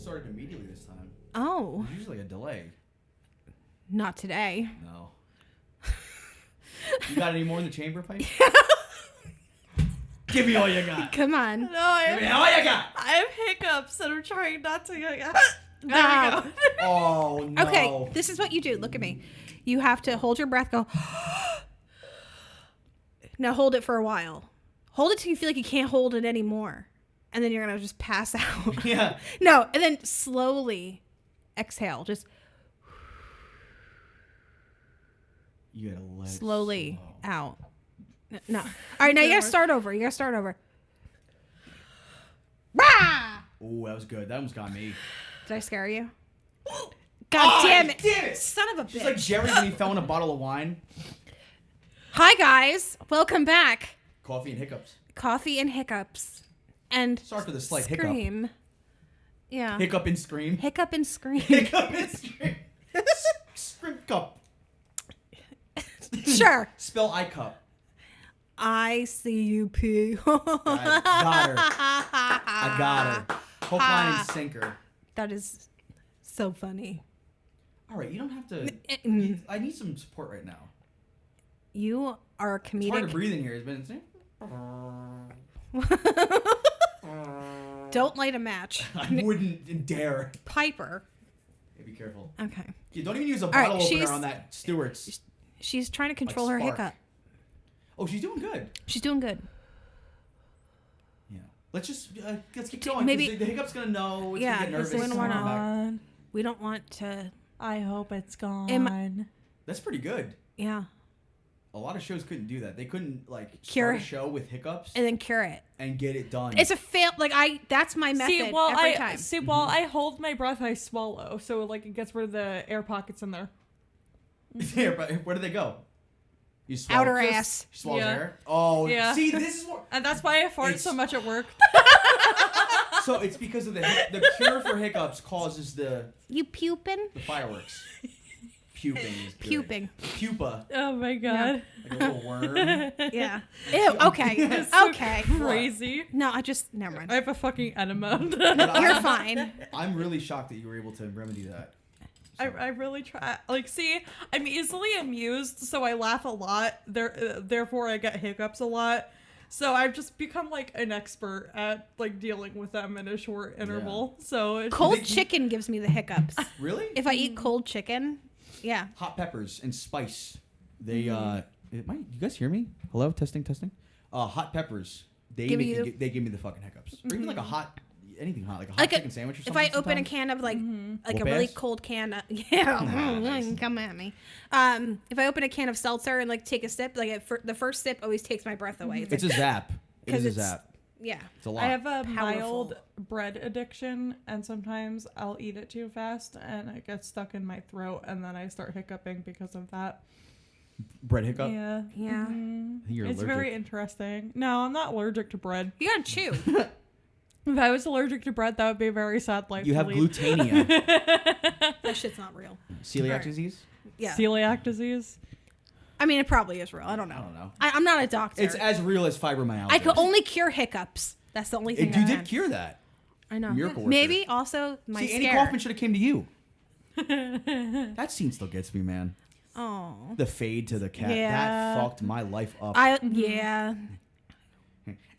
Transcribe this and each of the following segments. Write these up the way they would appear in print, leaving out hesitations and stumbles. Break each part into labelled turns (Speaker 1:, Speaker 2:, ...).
Speaker 1: started immediately this time.
Speaker 2: Oh.
Speaker 1: There's usually a delay.
Speaker 2: Not today.
Speaker 1: No. You got any more in the chamber pipe? Give me all you got.
Speaker 2: Come on.
Speaker 3: No, I
Speaker 1: Give me all you got.
Speaker 3: have hiccups and I'm trying not to. There we go.
Speaker 1: Oh, no.
Speaker 2: Okay, this is what you do. Look at me. You have to hold your breath, go. Now hold it for a while. Hold it till you feel like you can't hold it anymore. And then you're going to just pass out.
Speaker 1: Yeah.
Speaker 2: No, and then slowly exhale. Just
Speaker 1: You gotta let
Speaker 2: slowly
Speaker 1: it slow.
Speaker 2: out. No. All right, now you got to start over. You got to start over. Rah!
Speaker 1: Oh, that was good. That almost got me.
Speaker 2: Did I scare you? God damn it.
Speaker 1: Damn it.
Speaker 2: Son of a bitch.
Speaker 1: She's like Jerry when he fell in a bottle of wine.
Speaker 2: Hi, guys. Welcome back.
Speaker 1: Coffee and hiccups.
Speaker 2: Coffee and hiccups. And
Speaker 1: Sorry for the slight
Speaker 2: scream. Yeah.
Speaker 1: Hiccup and scream.
Speaker 2: Hiccup and scream.
Speaker 1: Hiccup and scream. Scream cup.
Speaker 2: Sure.
Speaker 1: Spell I cup.
Speaker 2: I-C-U-P.
Speaker 1: I got her. I got her. Hook, line, and sinker.
Speaker 2: That is so funny.
Speaker 1: All right, you don't have to. I need some support right now.
Speaker 2: You are a
Speaker 1: It's hard to
Speaker 2: comedic.
Speaker 1: breathe in here. It's been.
Speaker 2: Don't light a match.
Speaker 1: I wouldn't dare.
Speaker 2: Piper.
Speaker 1: Hey, be careful.
Speaker 2: Okay.
Speaker 1: You don't even use a
Speaker 2: right,
Speaker 1: bottle opener
Speaker 2: she's-
Speaker 1: on that Stewart's.
Speaker 2: She's trying to control her
Speaker 1: spark.
Speaker 2: hiccup.
Speaker 1: Oh, she's doing good.
Speaker 2: She's doing good.
Speaker 1: Yeah. Let's keep going.
Speaker 2: Maybe-
Speaker 1: Maybe the hiccup's gonna know. It's
Speaker 2: Yeah,
Speaker 1: gonna get nervous.
Speaker 2: we don't
Speaker 1: and
Speaker 2: wanna-
Speaker 1: come back.
Speaker 3: Gone.
Speaker 2: We don't want to.
Speaker 3: I hope it's gone.
Speaker 1: That's pretty good.
Speaker 2: Yeah.
Speaker 1: A lot of shows couldn't do that. They couldn't like
Speaker 2: Cure
Speaker 1: start a show with hiccups
Speaker 2: And then cure it.
Speaker 1: and get it done.
Speaker 2: It's a fail. Like that's my method every time.
Speaker 3: While I hold my breath, I swallow, so like it gets rid of the air pockets in there.
Speaker 1: Yeah, but where do they go? You swallow.
Speaker 2: Outer
Speaker 3: Just-
Speaker 2: ass.
Speaker 1: You swallow
Speaker 3: Yeah.
Speaker 1: air. Oh,
Speaker 3: Yeah.
Speaker 1: see, this is what.
Speaker 3: And that's why I fart
Speaker 1: It's-
Speaker 3: so much at work.
Speaker 1: So it's because of the cure for hiccups causes the
Speaker 2: You pupin?
Speaker 1: fireworks. Puping is good.
Speaker 2: Puping.
Speaker 1: Pupa,
Speaker 3: Oh my god.
Speaker 1: like a little worm.
Speaker 2: Yeah. Ew. Okay.
Speaker 3: So
Speaker 2: Okay.
Speaker 3: Crazy.
Speaker 2: No, I just never mind.
Speaker 3: I have a fucking enema.
Speaker 2: You're fine.
Speaker 1: I'm really shocked that you were able to remedy that.
Speaker 3: I really try. Like, see, I'm easily amused, so I laugh a lot. Therefore, I get hiccups a lot. So I've just become like an expert at like dealing with them in a short interval. So it's
Speaker 2: Cold
Speaker 1: think you-
Speaker 2: chicken gives me the hiccups.
Speaker 1: Really?
Speaker 2: If I eat cold chicken, yeah.
Speaker 1: Hot peppers and spice. They you guys hear me? Hello, testing. Hot peppers. They
Speaker 2: Give
Speaker 1: make
Speaker 2: you-
Speaker 1: they give me the fucking hiccups. Or even like a hot anything hot, like a hot
Speaker 2: Like
Speaker 1: chicken sandwich or
Speaker 2: If
Speaker 1: something.
Speaker 2: I open a
Speaker 1: sometimes.
Speaker 2: can of like
Speaker 1: Whoop
Speaker 2: a really
Speaker 1: ass?
Speaker 2: cold can of,
Speaker 1: Nice.
Speaker 2: come at me. If I open a can of seltzer and like take a sip, like the first sip always takes my breath away. It's
Speaker 1: It's
Speaker 2: like,
Speaker 1: a zap. It
Speaker 2: 'Cause
Speaker 1: is a
Speaker 2: it's-
Speaker 1: zap.
Speaker 2: yeah.
Speaker 1: It's a lot.
Speaker 3: I have a
Speaker 2: Powerful.
Speaker 3: mild bread addiction, and sometimes I'll eat it too fast, and it gets stuck in my throat, and then I start hiccuping because of that.
Speaker 1: Bread hiccup.
Speaker 3: Yeah.
Speaker 2: Yeah.
Speaker 3: Mhm.
Speaker 1: I think you're
Speaker 3: It's
Speaker 1: allergic.
Speaker 3: very interesting. No, I'm not allergic to bread.
Speaker 2: You gotta chew.
Speaker 3: If I was allergic to bread, that would be a very sad life
Speaker 1: You
Speaker 3: to
Speaker 1: have
Speaker 3: lead.
Speaker 1: glutania.
Speaker 2: That shit's not real.
Speaker 1: Celiac
Speaker 2: Alright.
Speaker 1: disease?
Speaker 2: Yeah.
Speaker 3: Celiac disease.
Speaker 2: I mean, it probably is real. I don't know.
Speaker 1: I don't know.
Speaker 2: I'm not a doctor.
Speaker 1: It's as real as fibromyalgia.
Speaker 2: I could only cure hiccups. That's the only thing.
Speaker 1: You
Speaker 2: I
Speaker 1: did
Speaker 2: had.
Speaker 1: cure that.
Speaker 2: I know.
Speaker 1: Miracle worker.
Speaker 2: Maybe also my
Speaker 1: See, Andy
Speaker 2: scare.
Speaker 1: Kaufman should have came to you. That scene still gets me, man.
Speaker 2: Oh.
Speaker 1: The fade to the cat.
Speaker 2: Yeah.
Speaker 1: That fucked my life up.
Speaker 2: Yeah.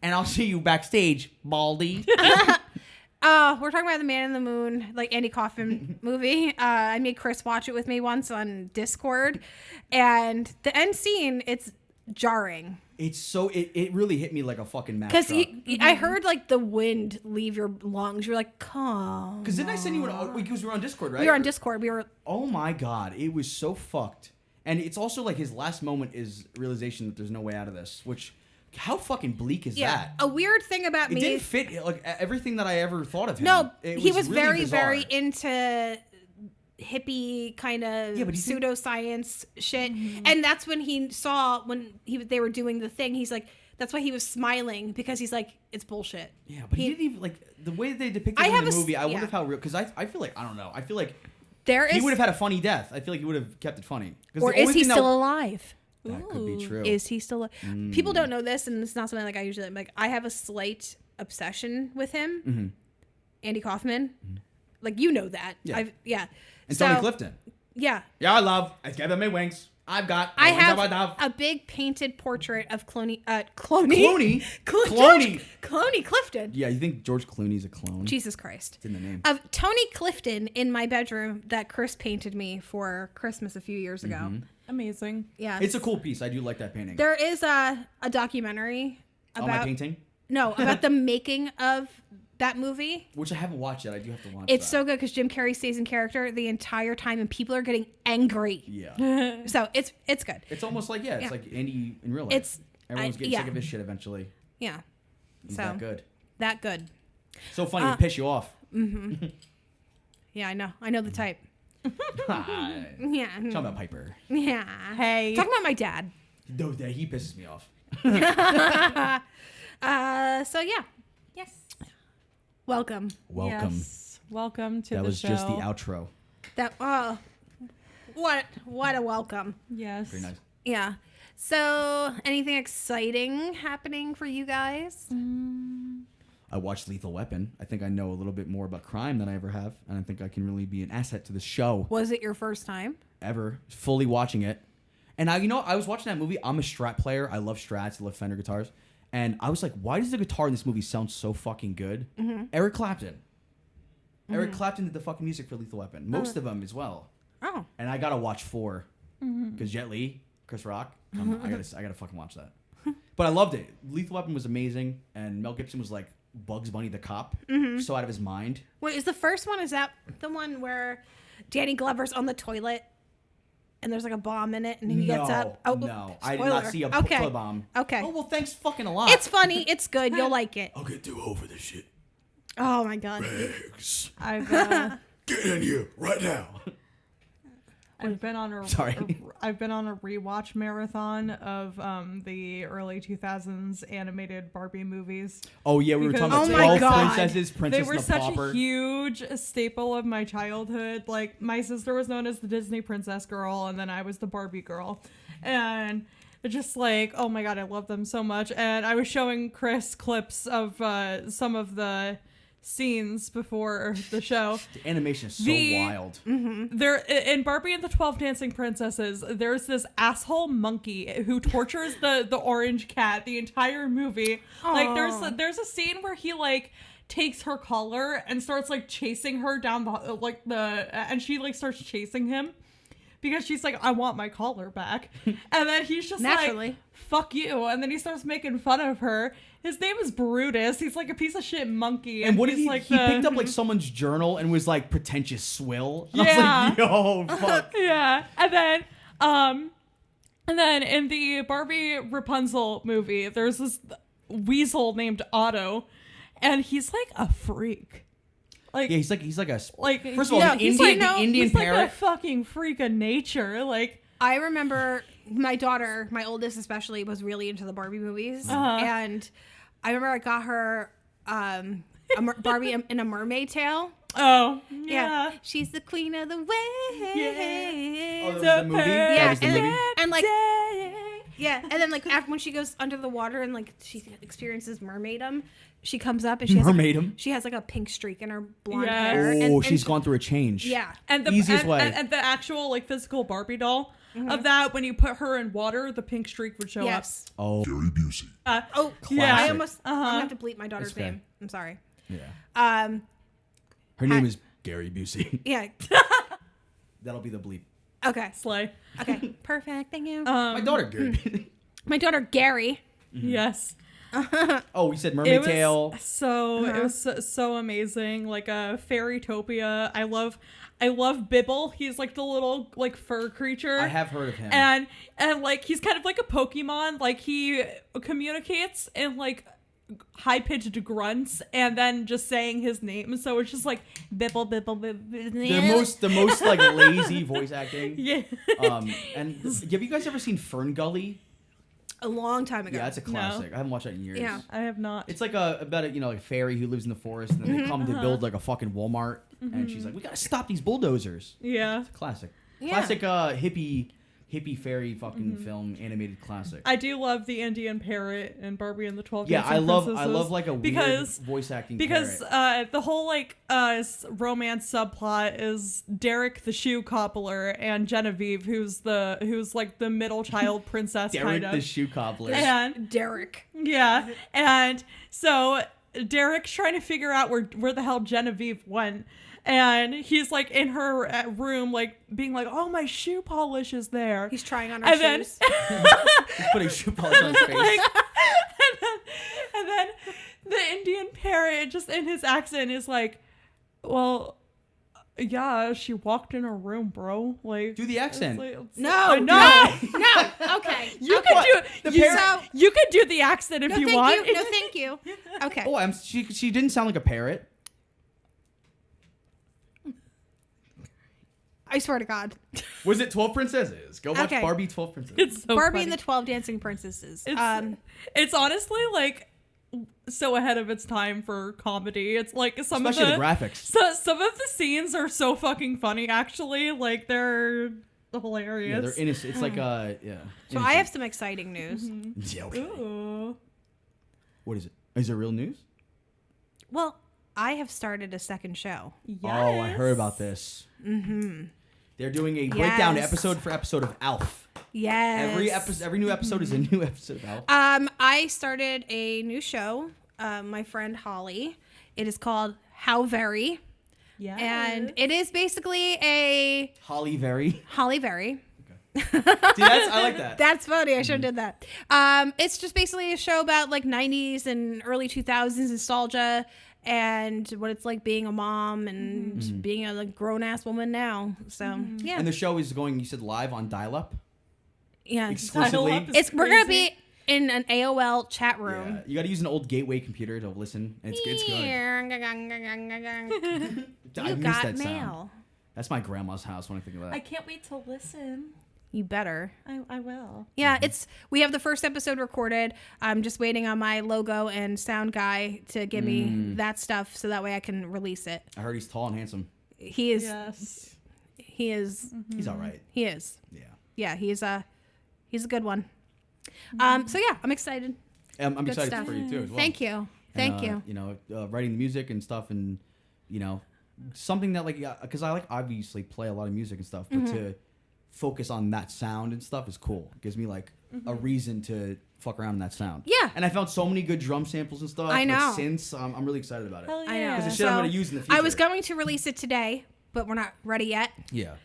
Speaker 1: And I'll see you backstage, Baldy.
Speaker 2: We're talking about the Man in the Moon, like Andy Kaufman movie. I made Chris watch it with me once on Discord, and the end scene, it's jarring
Speaker 1: It's so it really hit me like a fucking match.
Speaker 2: because I heard like the wind leave your lungs. You're like, come.
Speaker 1: Because didn't I send you because we were on Discord, right?
Speaker 2: We were on Discord. We were.
Speaker 1: Oh my god, it was so fucked. And it's also like his last moment is realization that there's no way out of this. Which, how fucking bleak is that?
Speaker 2: A weird thing about
Speaker 1: It
Speaker 2: me.
Speaker 1: didn't fit like everything that I ever thought of him.
Speaker 2: No,
Speaker 1: It
Speaker 2: he was
Speaker 1: really
Speaker 2: very,
Speaker 1: bizarre.
Speaker 2: very into hippie kind of
Speaker 1: Yeah, but he
Speaker 2: pseudoscience shit, and that's when he saw they were doing the thing. He's like, that's why he was smiling because he's like, it's bullshit.
Speaker 1: Yeah, but he didn't even like the way they depicted
Speaker 2: I
Speaker 1: him
Speaker 2: have
Speaker 1: in the
Speaker 2: a s-
Speaker 1: movie. I wonder
Speaker 2: yeah.
Speaker 1: if how real because I feel like I don't know. I feel like
Speaker 2: There
Speaker 1: he
Speaker 2: is,
Speaker 1: would have had a funny death. I feel like he would have kept it funny. 'Cause
Speaker 2: or
Speaker 1: the
Speaker 2: is
Speaker 1: only
Speaker 2: he
Speaker 1: thing
Speaker 2: still alive?
Speaker 1: That could be true.
Speaker 2: Is he still? People don't know this, and it's not something like I usually like. I have a slight obsession with him, Andy Kaufman. Like, you know that.
Speaker 1: Yeah.
Speaker 2: Yeah.
Speaker 1: And
Speaker 2: So,
Speaker 1: Tony Clifton.
Speaker 2: Yeah.
Speaker 1: Yeah, I give them my wings. I
Speaker 2: I
Speaker 1: have
Speaker 2: have a big painted portrait of Clooney
Speaker 1: Clooney
Speaker 2: Clifton.
Speaker 1: Yeah, you think George Clooney's a clone?
Speaker 2: Jesus Christ.
Speaker 1: It's in the name.
Speaker 2: Of Tony Clifton in my bedroom that Chris painted me for Christmas a few years ago.
Speaker 3: Amazing.
Speaker 2: Yeah.
Speaker 1: It's a cool piece. I do like that painting.
Speaker 2: There is a documentary
Speaker 1: On my
Speaker 2: about
Speaker 1: painting?
Speaker 2: No, about the making of that movie.
Speaker 1: Which I haven't watched yet. I do have to watch
Speaker 2: It's
Speaker 1: that.
Speaker 2: so good because Jim Carrey stays in character the entire time and people are getting angry.
Speaker 1: Yeah.
Speaker 2: So it's good.
Speaker 1: It's almost like, it's
Speaker 2: Yeah.
Speaker 1: like Andy in real life. Everyone's getting sick of his shit eventually.
Speaker 2: Yeah.
Speaker 1: He's
Speaker 2: So
Speaker 1: that good.
Speaker 2: that good.
Speaker 1: So funny to piss you off.
Speaker 2: Yeah, I know the type.
Speaker 1: Hi.
Speaker 2: Yeah.
Speaker 1: Talking about Piper.
Speaker 2: Yeah.
Speaker 3: Hey.
Speaker 2: Talking about my dad.
Speaker 1: No, he pisses me off.
Speaker 2: So yeah. Yes. Welcome.
Speaker 1: Welcome.
Speaker 3: Yes. Welcome to
Speaker 1: That
Speaker 3: the
Speaker 1: was
Speaker 3: show.
Speaker 1: just the outro.
Speaker 2: What a welcome.
Speaker 3: Yes.
Speaker 1: Very nice.
Speaker 2: Yeah. So, anything exciting happening for you guys?
Speaker 1: I watched Lethal Weapon. I think I know a little bit more about crime than I ever have, and I think I can really be an asset to the show.
Speaker 2: Was it your first time?
Speaker 1: Ever fully watching it. And I was watching that movie. I'm a Strat player. I love Strats. I love Fender guitars. And I was like, why does the guitar in this movie sound so fucking good? Eric Clapton. Eric Clapton did the fucking music for Lethal Weapon. Most of them as well.
Speaker 2: Oh.
Speaker 1: And I gotta watch 4 because Jet Li, Chris Rock. I gotta fucking watch that. But I loved it. Lethal Weapon was amazing, and Mel Gibson was like Bugs Bunny the cop, so out of his mind.
Speaker 2: Wait, is the first one, is that the one where Danny Glover's on the toilet and there's like a bomb in it and he gets up? Oh,
Speaker 1: no, I did
Speaker 2: spoiler.
Speaker 1: not see a
Speaker 2: Okay.
Speaker 1: bomb.
Speaker 2: Okay.
Speaker 1: Oh well, thanks fucking a lot.
Speaker 2: It's funny. It's good. You'll like it.
Speaker 1: I'll get through over this shit.
Speaker 2: Oh my god.
Speaker 1: Riggs,
Speaker 3: I've
Speaker 1: get in here right now.
Speaker 3: I've been on a rewatch marathon of the early 2000s animated Barbie movies.
Speaker 1: Oh yeah, we were
Speaker 3: Because-
Speaker 1: talking
Speaker 2: Oh
Speaker 1: about
Speaker 2: my
Speaker 1: 12
Speaker 2: God.
Speaker 1: princesses,
Speaker 3: They
Speaker 1: Princess
Speaker 3: were
Speaker 1: and the
Speaker 3: such
Speaker 1: Pauper.
Speaker 3: a huge staple of my childhood. Like, my sister was known as the Disney princess girl, and then I was the Barbie girl. And it's just like, oh my god, I love them so much. And I was showing Chris clips of some of the scenes before the show.
Speaker 1: The animation is so wild.
Speaker 3: There in Barbie and the 12 Dancing Princesses, there's this asshole monkey who tortures the orange cat the entire movie. Like, there's a scene where he like takes her collar and starts like chasing her down and she like starts chasing him because she's like, I want my collar back. And then he's just
Speaker 2: Naturally.
Speaker 3: like, fuck you. And then he starts making fun of her. His name is Brutus. He's like a piece of shit monkey.
Speaker 1: And what did
Speaker 3: he's
Speaker 1: he?
Speaker 3: like
Speaker 1: He picked up like someone's journal and was like pretentious swill. And
Speaker 3: Yeah.
Speaker 1: I was like, yo, fuck.
Speaker 3: Yeah. And then in the Barbie Rapunzel movie, there's this weasel named Otto, and he's like a freak. Like,
Speaker 1: Yeah, he's like a
Speaker 3: like
Speaker 1: first of all, an
Speaker 2: he's
Speaker 1: Indian,
Speaker 2: like-
Speaker 1: the Indian
Speaker 3: he's like
Speaker 1: parrot.
Speaker 3: a fucking freak of nature. Like,
Speaker 2: I remember my daughter, my oldest especially, was really into the Barbie movies. And I remember I got her Barbie in a mermaid tail.
Speaker 3: oh
Speaker 2: Yeah. She's the queen of the waves.
Speaker 1: Oh, that was the movie.
Speaker 2: Yeah,
Speaker 1: That was the
Speaker 2: and
Speaker 1: movie.
Speaker 2: then, and like, yeah, and then like after when she goes under the water and like she experiences mermaidom, she comes up and she has
Speaker 1: Mermaidom?
Speaker 2: she has like a pink streak in her blonde
Speaker 3: Yeah.
Speaker 2: hair.
Speaker 1: Oh,
Speaker 2: and
Speaker 1: she's
Speaker 2: she-
Speaker 1: gone through a change.
Speaker 2: Yeah,
Speaker 3: and the
Speaker 1: Easiest
Speaker 3: and,
Speaker 1: way.
Speaker 3: and the actual like physical Barbie doll of that, when you put her in water, the pink streak would show
Speaker 2: yes.
Speaker 1: Oh,
Speaker 4: Gary Busey.
Speaker 3: up.
Speaker 2: Oh,
Speaker 3: Yeah.
Speaker 2: I almost. I'm gonna
Speaker 3: Uh-huh.
Speaker 2: have to bleep my daughter's
Speaker 1: It's okay.
Speaker 2: name. I'm sorry.
Speaker 1: yeah. Her name is Gary Busey.
Speaker 2: Yeah.
Speaker 1: That'll be the bleep.
Speaker 2: Okay.
Speaker 3: Slay.
Speaker 2: Okay. Perfect. Thank you.
Speaker 1: My daughter, Gary. Busey.
Speaker 2: My daughter Gary.
Speaker 3: Yes.
Speaker 1: Oh, we said mermaid tail.
Speaker 3: It was so amazing. Like a fairytopia. I love Bibble. He's like the little like fur creature.
Speaker 1: I have heard of him.
Speaker 3: And like he's kind of like a Pokemon. Like he communicates in like high pitched grunts and then just saying his name. So it's just like Bibble Bibble Bibble.
Speaker 1: the most like lazy voice acting.
Speaker 3: Yeah.
Speaker 1: And have you guys ever seen Fern Gully?
Speaker 2: A long time ago.
Speaker 1: Yeah, it's a classic. I haven't watched that in years.
Speaker 2: Yeah.
Speaker 3: I have not.
Speaker 1: It's like about a like a fairy who lives in the forest, and then they come to build like a fucking Walmart, and she's like, "We gotta stop these bulldozers."
Speaker 3: Yeah.
Speaker 1: It's a classic,
Speaker 2: Yeah.
Speaker 1: classic hippie hippie fairy fucking film animated classic.
Speaker 3: I do love the Indian parrot and Barbie and the 12
Speaker 1: Yeah,
Speaker 3: Dancing
Speaker 1: I love
Speaker 3: Princesses
Speaker 1: like a
Speaker 3: because
Speaker 1: weird voice acting
Speaker 3: because
Speaker 1: parrot.
Speaker 3: the whole like romance subplot is Derek the shoe cobbler and Genevieve who's like the middle child princess
Speaker 1: Derek
Speaker 3: kind of
Speaker 1: the shoe cobbler.
Speaker 3: and
Speaker 2: Derek.
Speaker 3: yeah, and so Derek's trying to figure out where the hell Genevieve went. And he's like in her room, like being like, "Oh, my shoe polish is there."
Speaker 2: He's trying on her shoes.
Speaker 1: He's putting shoe polish on his face.
Speaker 3: Like, and then the Indian parrot, just in his accent, is like, "Well, yeah, she walked in her room, bro." Like,
Speaker 1: Do the accent.
Speaker 2: No,
Speaker 3: no.
Speaker 2: Okay.
Speaker 3: You
Speaker 2: okay.
Speaker 3: can do you can do the accent if
Speaker 2: No,
Speaker 3: you
Speaker 2: thank
Speaker 3: want.
Speaker 2: you. No, thank you. Okay.
Speaker 1: Oh, she didn't sound like a parrot.
Speaker 2: I swear to God.
Speaker 1: Was it 12 Princesses? Go watch
Speaker 2: Okay.
Speaker 1: Barbie 12 Princesses.
Speaker 3: It's so
Speaker 2: Barbie
Speaker 3: funny.
Speaker 2: and the 12 Dancing Princesses.
Speaker 3: It's honestly like so ahead of its time for comedy. It's like some
Speaker 1: Especially
Speaker 3: of
Speaker 1: the graphics.
Speaker 3: some of the scenes are so fucking funny. Actually, like they're hilarious.
Speaker 1: Yeah, they're innocent. It's like yeah.
Speaker 2: So I have some exciting news.
Speaker 1: Yeah, okay.
Speaker 3: Ooh.
Speaker 1: What is it? Is it real news?
Speaker 2: Well, I have started a second show.
Speaker 3: Yes.
Speaker 1: Oh, I heard about this. Mm-hmm. They're doing a breakdown episode for episode of Alf.
Speaker 2: Yes.
Speaker 1: Every new episode is a new episode of Alf.
Speaker 2: I started a new show. My friend Holly. It is called How Very.
Speaker 3: Yeah.
Speaker 2: And it is basically a
Speaker 1: Holly Very.
Speaker 2: Holly Very.
Speaker 1: See, I like that.
Speaker 2: That's funny. I should have did that. It's just basically a show about like 90s and early 2000s nostalgia and what it's like being a mom and being a like, grown-ass woman now. So, yeah.
Speaker 1: And the show is going, you said, live on dial-up?
Speaker 2: Yeah.
Speaker 1: Exclusively?
Speaker 3: Dial-up is
Speaker 2: We're going to
Speaker 3: crazy.
Speaker 2: be in an AOL chat
Speaker 1: Yeah.
Speaker 2: room.
Speaker 1: You got to use an old gateway computer to listen. And it's good. I
Speaker 2: You
Speaker 1: miss
Speaker 2: got
Speaker 1: that
Speaker 2: mail.
Speaker 1: sound. That's my grandma's house when I think of that.
Speaker 3: I can't wait to listen.
Speaker 2: You better.
Speaker 3: I will.
Speaker 2: Yeah, we have the first episode recorded. I'm just waiting on my logo and sound guy to give me that stuff so that way I can release it.
Speaker 1: I heard he's tall and handsome.
Speaker 2: He is.
Speaker 3: Yes.
Speaker 2: He is.
Speaker 1: He's all right.
Speaker 2: He is.
Speaker 1: Yeah.
Speaker 2: Yeah, he's a good one. So yeah, I'm excited.
Speaker 1: I'm
Speaker 2: Good
Speaker 1: excited
Speaker 2: stuff.
Speaker 1: for you too as well.
Speaker 2: Thank you. Thank you.
Speaker 1: You know, writing the music and stuff, and you know, something that like, because I like obviously play a lot of music and stuff, but to focus on that sound and stuff is cool. It gives me like a reason to fuck around in that sound.
Speaker 2: Yeah.
Speaker 1: And I found so many good drum samples and stuff.
Speaker 2: I know.
Speaker 1: Like, synths. I'm really excited about it.
Speaker 3: Hell yeah.
Speaker 2: I know.
Speaker 1: Because it's shit I'm gonna use in the future.
Speaker 2: I was going to release it today, but we're not ready yet.
Speaker 1: Yeah.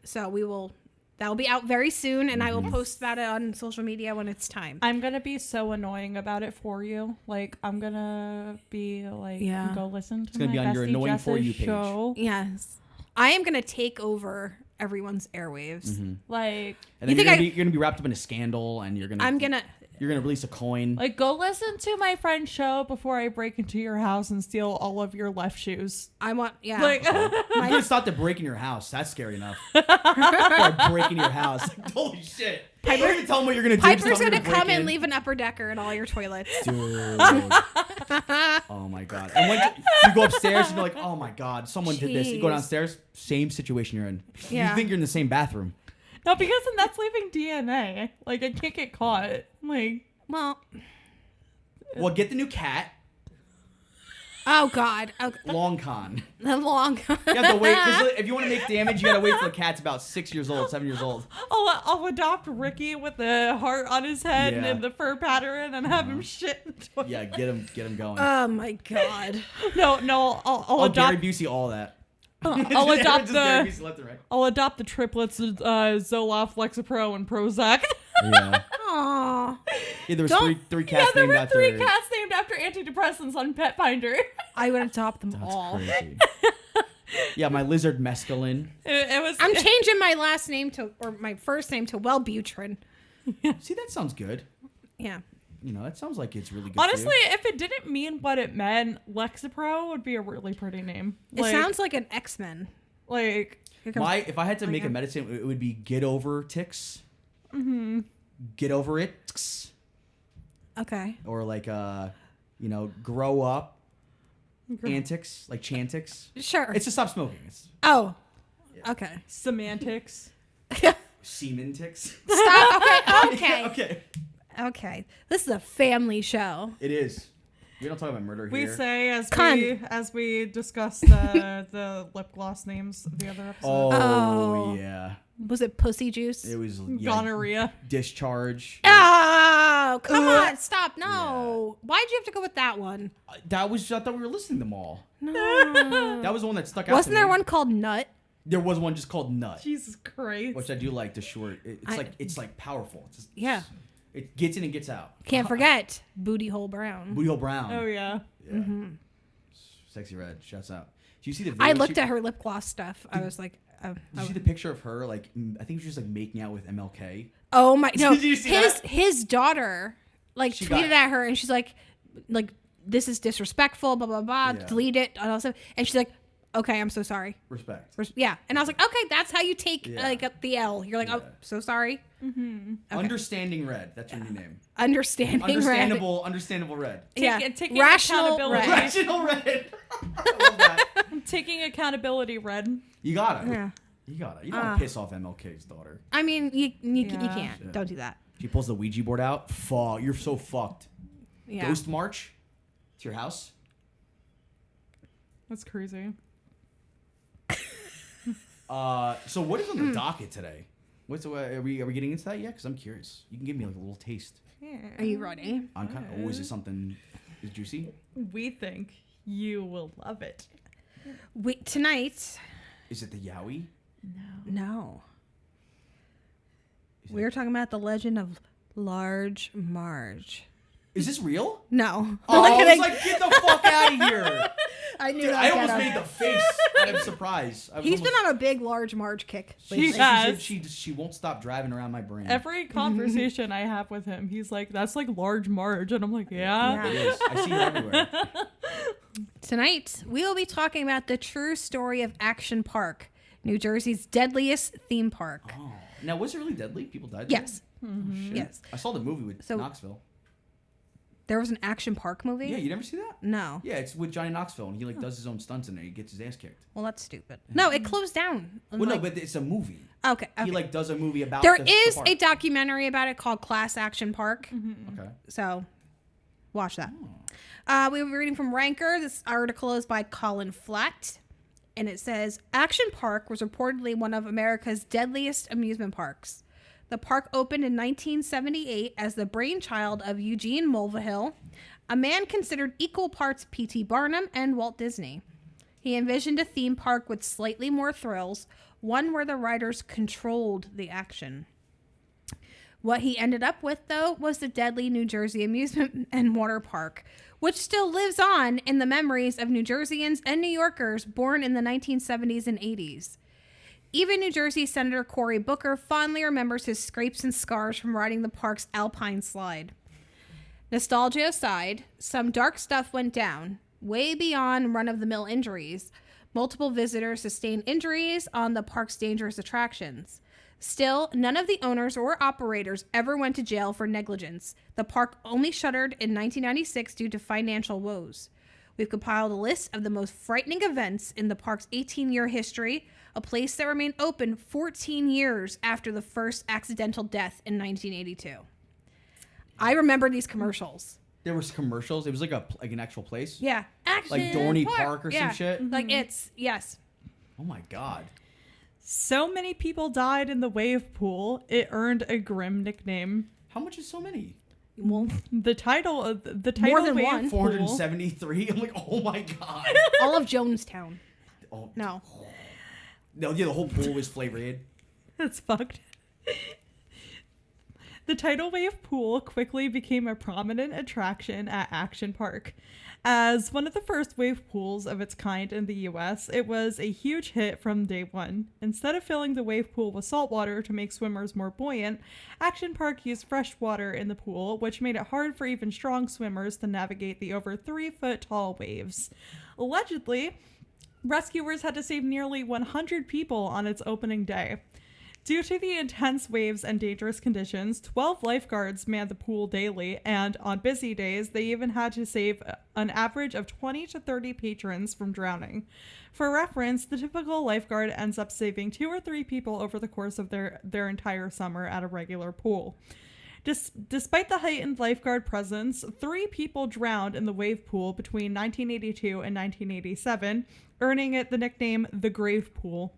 Speaker 2: So that will be out very soon, and I will post about it on social media when it's time.
Speaker 3: I'm gonna be so annoying about it for you. Like I'm gonna be like,
Speaker 2: Yeah.
Speaker 3: go listen to
Speaker 1: gonna
Speaker 3: my
Speaker 1: be on your
Speaker 3: bestie
Speaker 1: annoying
Speaker 3: Jess's
Speaker 1: For You page.
Speaker 3: show.
Speaker 2: Yes. I am going to take over everyone's airwaves.
Speaker 3: Like
Speaker 1: And then
Speaker 2: You think
Speaker 1: you're gonna be wrapped up in a scandal, and you're gonna release a coin.
Speaker 3: Like, go listen to my friend's show before I break into your house and steal all of your left shoes.
Speaker 2: I want, yeah.
Speaker 3: Like,
Speaker 1: You're gonna stop to break in your house. That's scary enough. Or break in your house. Holy shit! Don't even tell them what you're gonna do.
Speaker 2: Piper's
Speaker 1: Just tell
Speaker 2: going
Speaker 1: them
Speaker 2: to
Speaker 1: break
Speaker 2: come and
Speaker 1: in.
Speaker 2: leave an upper decker in all your toilets.
Speaker 1: Dude. Oh my god. And when you go upstairs and you're like, oh my god, someone did this. You go
Speaker 2: Jeez.
Speaker 1: downstairs, same situation you're in.
Speaker 2: Yeah.
Speaker 1: You think you're in the same bathroom.
Speaker 3: no, because then that's leaving DNA. Like, I can't get caught. Like,
Speaker 2: Well,
Speaker 1: Well, get the new cat,
Speaker 2: oh, God. Oh,
Speaker 1: long con.
Speaker 2: the long.
Speaker 1: You have to wait, because if you want to make damage, you gotta wait till the cat's about 6 years old, 7 years old.
Speaker 3: I'll adopt Ricky with the heart on his head
Speaker 1: Yeah.
Speaker 3: and the fur pattern and have him shit in the toilet.
Speaker 1: Yeah, get him going.
Speaker 2: Oh, my God.
Speaker 3: No, I'll
Speaker 1: Gary
Speaker 3: adopt.
Speaker 1: Busey, all that.
Speaker 3: I'll adopt
Speaker 1: Just Gary
Speaker 3: the.
Speaker 1: Busey left and right.
Speaker 3: I'll adopt the triplets of Zoloft, Lexapro, and Prozac.
Speaker 1: Yeah.
Speaker 2: Aw.
Speaker 1: Yeah, there was
Speaker 2: Don't-
Speaker 1: three
Speaker 3: Yeah,
Speaker 1: cats
Speaker 3: there
Speaker 1: named
Speaker 3: were
Speaker 1: after.
Speaker 3: 3 cats named after antidepressants on Pet Finder.
Speaker 2: I would adopt them
Speaker 1: That's
Speaker 2: all.
Speaker 1: crazy. Yeah, my lizard mescaline.
Speaker 3: It was.
Speaker 2: I'm changing my last name or my first name to Wellbutrin.
Speaker 1: See, that sounds good.
Speaker 2: Yeah.
Speaker 1: You know, that sounds like it's really good.
Speaker 3: Honestly,
Speaker 1: for you.
Speaker 3: if it didn't mean what it meant, Lexapro would be a really pretty name.
Speaker 2: It sounds like an X-Men.
Speaker 3: like
Speaker 2: Here comes-
Speaker 1: If I had to make a
Speaker 2: God.
Speaker 1: medicine, it would be get over ticks. Mm-hmm. Get over it.
Speaker 2: Okay.
Speaker 1: Or like, grow up. Antics, like Chantix.
Speaker 2: Sure.
Speaker 1: It's to stop smoking. It's
Speaker 2: Oh. Okay.
Speaker 3: semantics.
Speaker 1: Semen ticks.
Speaker 2: Stop. Okay.
Speaker 1: Okay.
Speaker 2: Okay. This is a family show.
Speaker 1: It is. We don't talk about murder
Speaker 3: We
Speaker 1: here.
Speaker 3: say
Speaker 2: Cunt.
Speaker 3: as we discuss the lip gloss names of the other episode.
Speaker 1: Oh, yeah.
Speaker 2: Was it pussy juice?
Speaker 1: It was
Speaker 3: Gonorrhea.
Speaker 1: discharge.
Speaker 2: Oh, come on. Stop. No. Why'd you have to go with that one?
Speaker 1: That was. I thought we were listing them all.
Speaker 2: No.
Speaker 1: That was the one that stuck out.
Speaker 2: Wasn't
Speaker 1: to
Speaker 2: there
Speaker 1: me.
Speaker 2: one called Nut?
Speaker 1: There was one just called Nut,
Speaker 3: Jesus Christ.
Speaker 1: which I do like. The short. It's like powerful. It's just,
Speaker 2: Yeah.
Speaker 1: It gets in and gets out.
Speaker 2: Can't forget Booty Hole Brown.
Speaker 1: Booty Hole Brown.
Speaker 3: Oh yeah.
Speaker 1: Yeah. Sexy Red. Shouts out. Do you see the video?
Speaker 2: I looked at her lip gloss stuff. I was like,
Speaker 1: Did you see the picture of her? Like, I think she was just like making out with MLK.
Speaker 2: oh my, no.
Speaker 1: Did you see that?
Speaker 2: His daughter, like,
Speaker 1: She
Speaker 2: tweeted
Speaker 1: got-
Speaker 2: at her and she's like, this is disrespectful, blah, blah, blah,
Speaker 1: Yeah.
Speaker 2: delete it. And, also, and she's like, okay, I'm so sorry.
Speaker 1: Respect.
Speaker 2: Yeah. And I was like, okay, that's how you take,
Speaker 1: Yeah.
Speaker 2: like, the L. You're like, oh,
Speaker 1: Yeah.
Speaker 2: so sorry.
Speaker 1: Understanding Red. That's your new name.
Speaker 2: Understanding
Speaker 1: Understandable. Understandable Red.
Speaker 3: Taking
Speaker 2: Rational
Speaker 3: accountability.
Speaker 2: red.
Speaker 1: Rational Red. I love that.
Speaker 3: Taking accountability, Red.
Speaker 1: You got it.
Speaker 2: Yeah.
Speaker 1: You got it. You don't want to piss off MLK's daughter.
Speaker 2: I mean, you
Speaker 3: Yeah.
Speaker 2: can't.
Speaker 1: Yeah.
Speaker 2: Don't do that.
Speaker 1: She pulls the Ouija board out. Fuck. You're so fucked.
Speaker 2: Yeah.
Speaker 1: Ghost March to your house.
Speaker 3: That's crazy.
Speaker 1: So what is on the docket today? What's are we getting into that yet? Because I'm curious. You can give me like a little taste.
Speaker 2: Are you ready?
Speaker 1: I'm kind of. Oh, is it something? Is juicy?
Speaker 3: We think you will love it.
Speaker 2: Tonight,
Speaker 1: Is it the Yowie?
Speaker 2: no.
Speaker 1: Is it-
Speaker 2: We're talking about the legend of Large Marge.
Speaker 1: Is this real?
Speaker 2: No.
Speaker 1: Oh, I was
Speaker 2: kidding.
Speaker 1: like, get the fuck out of here!
Speaker 2: I knew
Speaker 1: Dude,
Speaker 2: that.
Speaker 1: I almost made the face out of surprise.
Speaker 2: He's been on a big Large Marge kick.
Speaker 3: He
Speaker 2: lately.
Speaker 3: has.
Speaker 1: She won't stop driving around my brain.
Speaker 3: Every conversation I have with him, he's like, "That's like Large Marge," and I'm like, "Yeah."
Speaker 1: It is. I see it everywhere.
Speaker 2: Tonight, we will be talking about the true story of Action Park, New Jersey's deadliest theme park.
Speaker 1: Oh. Now, was it really deadly? People died there?
Speaker 2: Yes.
Speaker 1: Oh, shit.
Speaker 2: Yes.
Speaker 1: I saw the movie with
Speaker 2: So-
Speaker 1: Knoxville.
Speaker 2: There was an Action Park movie?
Speaker 1: Yeah, you never see that?
Speaker 2: No.
Speaker 1: Yeah, it's with Johnny Knoxville, and he like does his own stunts in there. He gets his ass kicked.
Speaker 2: Well, that's stupid. No, it closed down.
Speaker 1: Well, no, but it's a movie.
Speaker 2: Okay.
Speaker 1: He like does a movie about.
Speaker 2: There
Speaker 1: the
Speaker 2: is
Speaker 1: park.
Speaker 2: a documentary about it called Class Action Park.
Speaker 1: Okay.
Speaker 2: So watch that. We will be reading from Ranker. This article is by Colin Flatt. And it says, Action Park was reportedly one of America's deadliest amusement parks. The park opened in 1978 as the brainchild of Eugene Mulvihill, a man considered equal parts P.T. Barnum and Walt Disney. He envisioned a theme park with slightly more thrills, one where the riders controlled the action. What he ended up with, though, was the deadly New Jersey Amusement and Water Park, which still lives on in the memories of New Jerseyans and New Yorkers born in the 1970s and 80s. Even New Jersey Senator Cory Booker fondly remembers his scrapes and scars from riding the park's Alpine slide. Nostalgia aside, some dark stuff went down, way beyond run-of-the-mill injuries. Multiple visitors sustained injuries on the park's dangerous attractions. Still, none of the owners or operators ever went to jail for negligence. The park only shuttered in 1996 due to financial woes. We've compiled a list of the most frightening events in the park's 18-year history, a place that remained open 14 years after the first accidental death in 1982. I remember these commercials.
Speaker 1: There was commercials. It was like an actual place.
Speaker 2: Yeah. Action
Speaker 1: Like Dorney Park or some shit?
Speaker 2: Like it's, yes.
Speaker 1: Oh my god.
Speaker 3: So many people died in the wave pool. It earned a grim nickname.
Speaker 1: How much is so many?
Speaker 2: Well,
Speaker 3: The title
Speaker 2: More than
Speaker 3: wave
Speaker 2: one.
Speaker 3: pool.
Speaker 1: 473. I'm like, oh my god.
Speaker 2: all of Jonestown.
Speaker 1: Oh
Speaker 2: No.
Speaker 1: no, yeah, the whole pool was flavored.
Speaker 3: That's fucked. The tidal wave pool quickly became a prominent attraction at Action Park. As one of the first wave pools of its kind in the US, it was a huge hit from day one. Instead of filling the wave pool with salt water to make swimmers more buoyant, Action Park used fresh water in the pool, which made it hard for even strong swimmers to navigate the over 3-foot tall waves. Allegedly, rescuers had to save nearly 100 people on its opening day. Due to the intense waves and dangerous conditions, 12 lifeguards manned the pool daily, and on busy days, they even had to save an average of 20 to 30 patrons from drowning. For reference, the typical lifeguard ends up saving 2 or 3 people over the course of their entire summer at a regular pool. Despite the heightened lifeguard presence, 3 people drowned in the wave pool between 1982 and 1987, earning it the nickname the Grave Pool.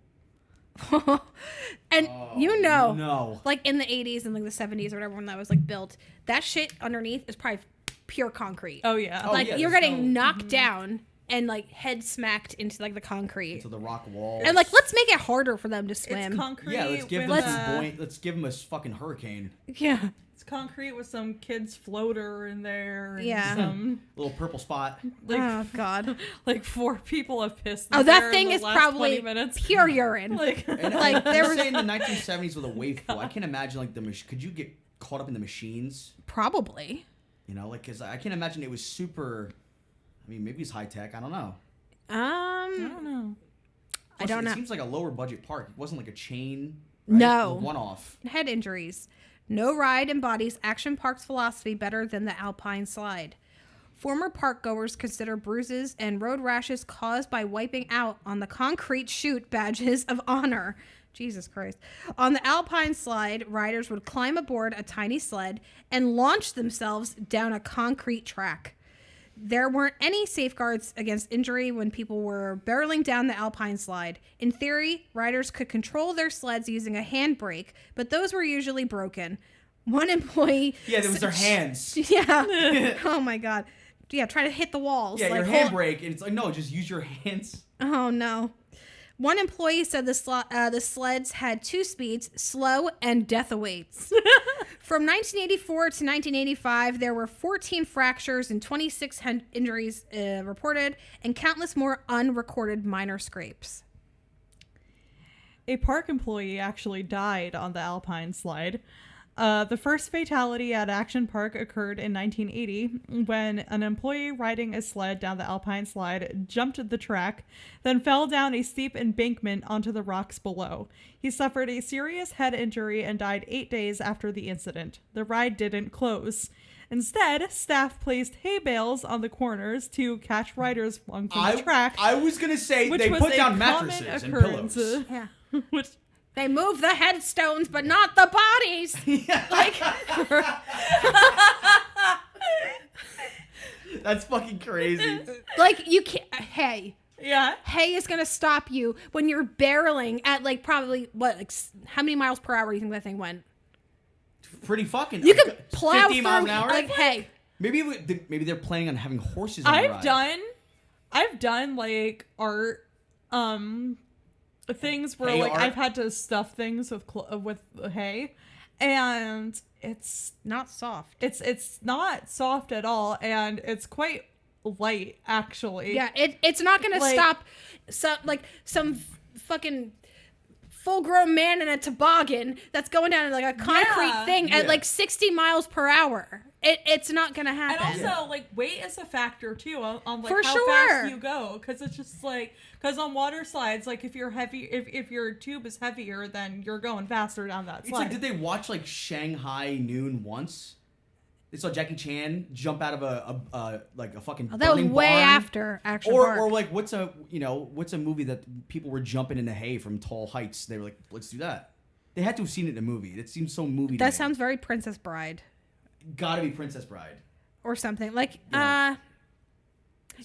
Speaker 2: And
Speaker 1: no.
Speaker 2: like in the 80s and like the 70s or whatever, when that was like built, that shit underneath is probably pure concrete.
Speaker 3: Oh yeah.
Speaker 1: Oh,
Speaker 2: Like
Speaker 1: yeah,
Speaker 2: you're
Speaker 1: there's
Speaker 2: getting
Speaker 1: no-
Speaker 2: knocked down and like head smacked into like the concrete.
Speaker 1: To the rock wall.
Speaker 2: And like, let's make it harder for them to swim.
Speaker 3: It's concrete.
Speaker 1: Yeah, let's give
Speaker 3: with,
Speaker 1: them some buoyant. Let's give them a fucking hurricane.
Speaker 2: Yeah.
Speaker 3: It's concrete with some kid's floater in there. And
Speaker 2: Yeah.
Speaker 3: Some
Speaker 1: Little purple spot.
Speaker 3: like
Speaker 2: Oh god.
Speaker 3: like 4 people have pissed.
Speaker 2: Oh,
Speaker 3: there
Speaker 2: that
Speaker 3: in
Speaker 2: thing
Speaker 3: the
Speaker 2: is
Speaker 3: last
Speaker 2: probably
Speaker 3: 20 minutes.
Speaker 2: pure urine.
Speaker 3: Like
Speaker 1: And
Speaker 2: Like, there
Speaker 1: there
Speaker 2: was-
Speaker 1: say in the 1970s with a wave pool, I can't imagine like could you get caught up in the machines?
Speaker 2: Probably.
Speaker 1: You know, like because I can't imagine it was super. I mean, maybe it's high tech. I don't know.
Speaker 3: I don't know.
Speaker 2: I don't know.
Speaker 1: It seems like a lower budget park. It wasn't like a chain.
Speaker 2: No.
Speaker 1: One off.
Speaker 2: Head injuries. No ride embodies Action Park's philosophy better than the Alpine Slide. Former park goers consider bruises and road rashes caused by wiping out on the concrete chute badges of honor. Jesus Christ. On the Alpine Slide, riders would climb aboard a tiny sled and launch themselves down a concrete track. There weren't any safeguards against injury when people were barreling down the Alpine Slide. In theory, riders could control their sleds using a handbrake, but those were usually broken. One employee...
Speaker 1: Yeah, there was their hands.
Speaker 2: Yeah. Oh, my God. Yeah, try to hit the walls.
Speaker 1: Yeah,
Speaker 2: like,
Speaker 1: your
Speaker 2: hold-
Speaker 1: handbrake. And it's like, no, just use your hands.
Speaker 2: Oh, no. One employee said the sleds had 2 speeds, slow and death awaits. From 1984 to 1985, there were 14 fractures and 26 injuries reported, and countless more unrecorded minor scrapes.
Speaker 3: A park employee actually died on the Alpine Slide. The first fatality at Action Park occurred in 1980 when an employee riding a sled down the Alpine Slide jumped the track, then fell down a steep embankment onto the rocks below. He suffered a serious head injury and died 8 days after the incident. The ride didn't close. Instead, staff placed hay bales on the corners to catch riders flung from the track.
Speaker 1: I was going to say
Speaker 3: which
Speaker 1: they
Speaker 3: was
Speaker 1: put
Speaker 3: a
Speaker 1: down
Speaker 3: common
Speaker 1: mattresses and
Speaker 3: occurrence.
Speaker 1: pillows.
Speaker 2: Yeah.
Speaker 3: Which
Speaker 2: They moved the headstones, but not the bodies. Like,
Speaker 1: That's fucking crazy.
Speaker 2: like you can't. Hey,
Speaker 3: yeah.
Speaker 2: hay is gonna stop you when you're barreling at like probably what? Like how many miles per hour do you think that thing went?
Speaker 1: Pretty fucking.
Speaker 2: You could plow
Speaker 1: 50
Speaker 2: through
Speaker 1: miles an hour.
Speaker 2: like hay.
Speaker 1: Maybe they're planning on having horses on the ride.
Speaker 3: I've done like art things where
Speaker 1: Hay
Speaker 3: like
Speaker 1: art?
Speaker 3: I've had to stuff things with hay, and it's
Speaker 2: Not soft.
Speaker 3: it's not soft at all, and it's quite light actually.
Speaker 2: Yeah, it's not gonna
Speaker 3: Like-
Speaker 2: stop some fucking full-grown man in a toboggan that's going down like a concrete
Speaker 3: Yeah.
Speaker 2: thing at
Speaker 1: Yeah.
Speaker 2: like 60 miles per hour. It's not gonna
Speaker 3: And
Speaker 2: happen.
Speaker 3: also, like, weight is a factor, too, on like,
Speaker 2: For
Speaker 3: how
Speaker 2: sure.
Speaker 3: fast you go. Because it's just, like, because on water slides, like, if you're heavy, if your tube is heavier, then you're going faster down that
Speaker 1: It's
Speaker 3: slide.
Speaker 1: like, did they watch like Shanghai Noon once? They saw Jackie Chan jump out of a fucking
Speaker 2: Oh, that was
Speaker 1: burning
Speaker 2: way
Speaker 1: barn.
Speaker 2: after Action Park.
Speaker 1: Or like what's a movie that people were jumping into hay from tall heights? They were like, let's do that. They had to have seen it in a movie. It seems so movie. to
Speaker 2: That
Speaker 1: me.
Speaker 2: sounds very Princess Bride
Speaker 1: Gotta be Princess Bride.
Speaker 2: or something. Like,
Speaker 1: Yeah.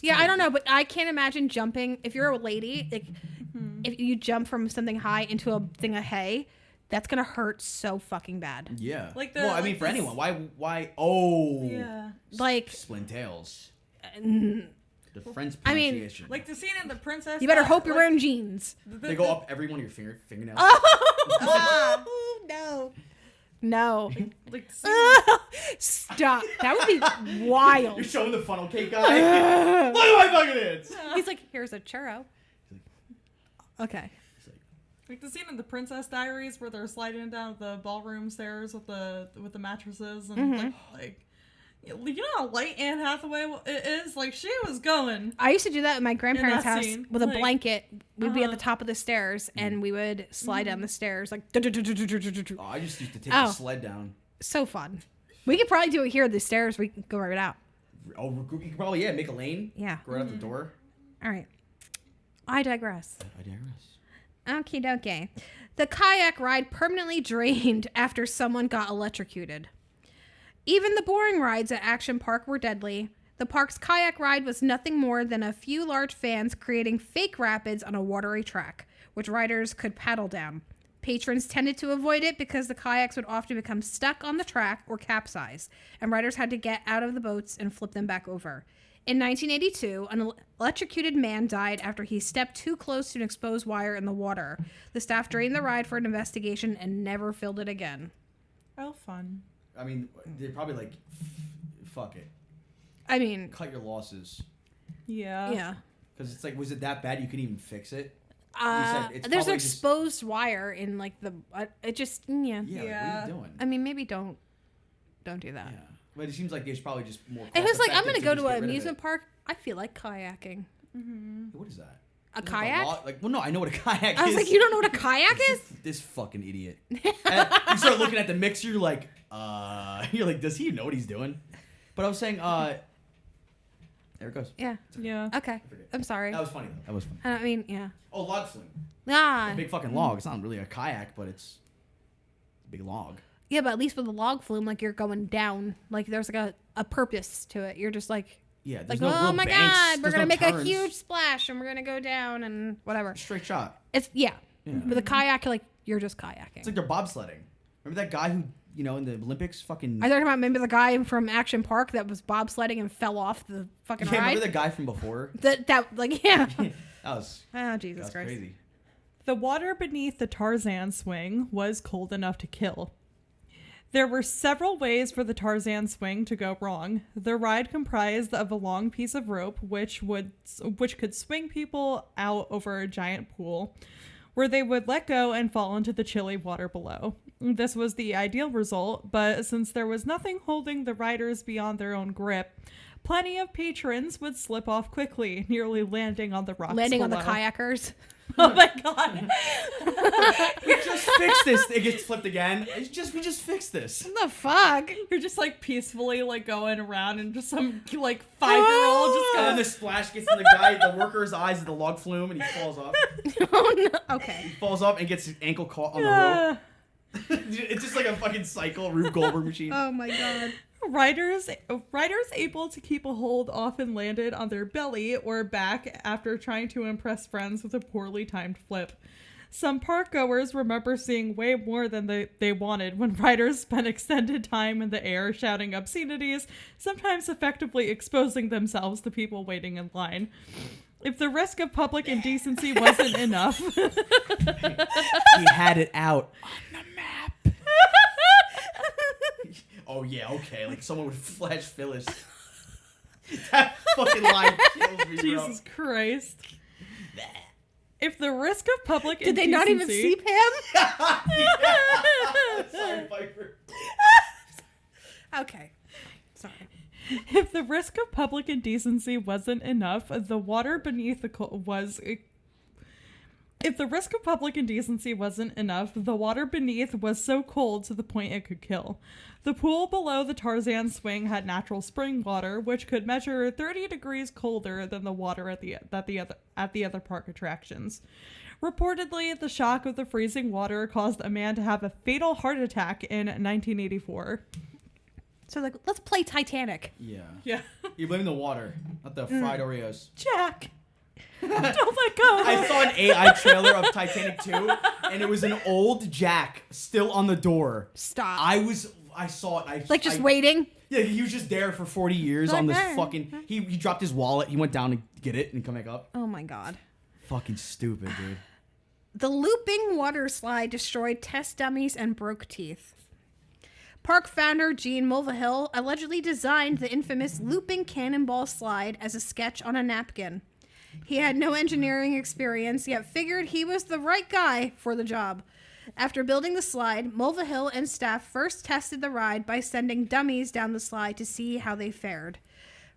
Speaker 2: yeah, I don't know, but I can't imagine jumping. If you're a lady, like,
Speaker 3: Mm-hmm.
Speaker 2: if you jump from something high into a thing of hay, that's gonna hurt so fucking bad.
Speaker 1: Yeah.
Speaker 3: Like
Speaker 1: well, I
Speaker 3: like
Speaker 1: mean, for
Speaker 3: this-
Speaker 1: anyone. Why? Oh.
Speaker 3: Yeah.
Speaker 2: Like,
Speaker 1: Splint tails.
Speaker 2: mm,
Speaker 1: The French
Speaker 2: I mean,
Speaker 1: pronunciation.
Speaker 3: Like the scene in The Princess.
Speaker 2: you better
Speaker 3: Di-
Speaker 2: hope you're
Speaker 3: like,
Speaker 2: wearing jeans.
Speaker 1: they go up every one of your fingernails.
Speaker 2: Oh no, no!
Speaker 3: Like the scene
Speaker 2: Stop. That would be wild.
Speaker 1: You're showing the funnel cake guy. Look at my fucking hands.
Speaker 2: He's like, here's a churro. Okay.
Speaker 3: Like the scene in The Princess Diaries where they're sliding down the ballroom stairs with the mattresses and like You know how light Anne Hathaway is? Like, she was going.
Speaker 2: I used to do that at my grandparents'
Speaker 3: that
Speaker 2: house
Speaker 3: scene,
Speaker 2: with a
Speaker 3: like,
Speaker 2: blanket. We'd be at the top of the stairs, and we would slide down the stairs like.
Speaker 1: Oh, I just used to take the sled down.
Speaker 2: So fun. We could probably do it here. The stairs. We could go right out.
Speaker 1: Oh, you could probably make a lane.
Speaker 2: Yeah.
Speaker 1: Go right out the door.
Speaker 2: All right. I digress.
Speaker 1: I digress.
Speaker 2: Okie dokie. The kayak ride permanently drained after someone got electrocuted. Even the boring rides at Action Park were deadly. The park's kayak ride was nothing more than a few large fans creating fake rapids on a watery track, which riders could paddle down. Patrons tended to avoid it because the kayaks would often become stuck on the track or capsize, and riders had to get out of the boats and flip them back over. In 1982, an electrocuted man died after he stepped too close to an exposed wire in the water. The staff drained the ride for an investigation and never filled it again.
Speaker 3: Oh, fun.
Speaker 1: I mean, they're probably like, fuck it.
Speaker 2: I mean,
Speaker 1: Cut your losses.
Speaker 3: Yeah.
Speaker 2: yeah.
Speaker 1: Because it's like, was it that bad you couldn't even fix it?
Speaker 2: There's an exposed wire in like the. It just yeah.
Speaker 1: Yeah. Like, what are you doing?
Speaker 2: I mean, maybe don't do that.
Speaker 1: Yeah. But it seems like there's probably just more.
Speaker 2: It was like I'm
Speaker 1: cost-effective
Speaker 2: gonna go
Speaker 1: just
Speaker 2: to
Speaker 1: get
Speaker 2: an
Speaker 1: rid of
Speaker 2: amusement
Speaker 1: it.
Speaker 2: park. I feel like kayaking.
Speaker 1: What is that?
Speaker 2: A
Speaker 1: Is it
Speaker 2: kayak?
Speaker 1: like, well, no, I know what a kayak is.
Speaker 2: I was like, you don't know what a kayak is?
Speaker 1: This fucking idiot. And you start looking at the mixer, you're like, does he know what he's doing? But I was saying, there it goes.
Speaker 2: Yeah.
Speaker 3: Yeah.
Speaker 2: Okay. I'm sorry.
Speaker 1: That was funny though. That was funny.
Speaker 2: I mean, yeah.
Speaker 1: Oh, log flume.
Speaker 2: Ah.
Speaker 1: A big fucking log. It's not really a kayak, but it's a big log.
Speaker 2: Yeah, but at least with a log flume, like you're going down. Like there's like a purpose to it. You're just like.
Speaker 1: Yeah.
Speaker 2: Like,
Speaker 1: There's no
Speaker 2: oh
Speaker 1: real
Speaker 2: my
Speaker 1: banks.
Speaker 2: God, we're
Speaker 1: There's
Speaker 2: gonna
Speaker 1: no
Speaker 2: make a
Speaker 1: turns.
Speaker 2: huge splash and we're gonna go down and whatever.
Speaker 1: Straight shot.
Speaker 2: It's yeah.
Speaker 1: Yeah.
Speaker 2: With a kayak, like you're just kayaking.
Speaker 1: It's like they're bobsledding. Remember that guy who, in the Olympics fucking.
Speaker 2: Are you talking about maybe the guy from Action Park that was bobsledding and fell off the fucking
Speaker 1: Yeah,
Speaker 2: ride?
Speaker 1: remember the guy from before?
Speaker 2: That like yeah.
Speaker 1: That was.
Speaker 2: Oh Jesus
Speaker 1: That's
Speaker 2: Christ.
Speaker 1: crazy.
Speaker 3: The water beneath the Tarzan swing was cold enough to kill. There were several ways for the Tarzan swing to go wrong. The ride comprised of a long piece of rope which could swing people out over a giant pool, where they would let go and fall into the chilly water below. This was the ideal result, but since there was nothing holding the riders beyond their own grip, plenty of patrons would slip off quickly, nearly landing on the rocks
Speaker 2: Landing
Speaker 3: below.
Speaker 2: on the kayakers.
Speaker 3: Oh my God.
Speaker 1: We just fixed this. It gets flipped again. We just fixed this.
Speaker 2: What the fuck?
Speaker 3: You're just like peacefully like going around and just some like 5-year-old just
Speaker 1: And then
Speaker 3: goes.
Speaker 1: the splash gets in the worker's eyes of the log flume, and he falls off.
Speaker 2: Oh no. Okay.
Speaker 1: Falls off and gets his ankle caught on the
Speaker 3: Yeah.
Speaker 1: rope. It's just like a fucking cycle, Rube Goldberg machine.
Speaker 2: Oh my God.
Speaker 3: Riders able to keep a hold often landed on their belly or back after trying to impress friends with a poorly timed flip. Some park goers remember seeing way more than they wanted when riders spent extended time in the air shouting obscenities, sometimes effectively exposing themselves to people waiting in line. If the risk of public indecency wasn't enough...
Speaker 1: He had it out on the map. Oh yeah, okay. Like someone would flash Phyllis. That fucking line kills me, bro.
Speaker 3: Jesus Christ. If the risk of public
Speaker 2: Did
Speaker 3: indecency...
Speaker 2: they not even see him?
Speaker 1: Sorry, Piper.
Speaker 2: Okay. Sorry.
Speaker 3: If the risk of public indecency wasn't enough, the water beneath the was... If the risk of public indecency wasn't enough, the water beneath was so cold to the point it could kill. The pool below the Tarzan swing had natural spring water, which could measure 30 degrees colder than the water at the other park attractions. Reportedly, the shock of the freezing water caused a man to have a fatal heart attack in 1984.
Speaker 2: So like, let's play Titanic.
Speaker 1: Yeah.
Speaker 3: Yeah.
Speaker 1: You're blaming the water, not the fried Oreos.
Speaker 3: Jack! Don't let go!
Speaker 1: I saw an AI trailer of Titanic 2, and it was an old Jack still on the door.
Speaker 2: Stop.
Speaker 1: I saw it.
Speaker 2: Like just waiting.
Speaker 1: Yeah, he was just there for 40 years on this
Speaker 2: Okay.
Speaker 1: fucking... He dropped his wallet. He went down to get it and come back up.
Speaker 2: Oh my God.
Speaker 1: Fucking stupid, dude.
Speaker 2: The looping water slide destroyed test dummies and broke teeth. Park founder Gene Mulvihill allegedly designed the infamous looping cannonball slide as a sketch on a napkin. He had no engineering experience, yet figured he was the right guy for the job. After building the slide, Mulvihill and staff first tested the ride by sending dummies down the slide to see how they fared.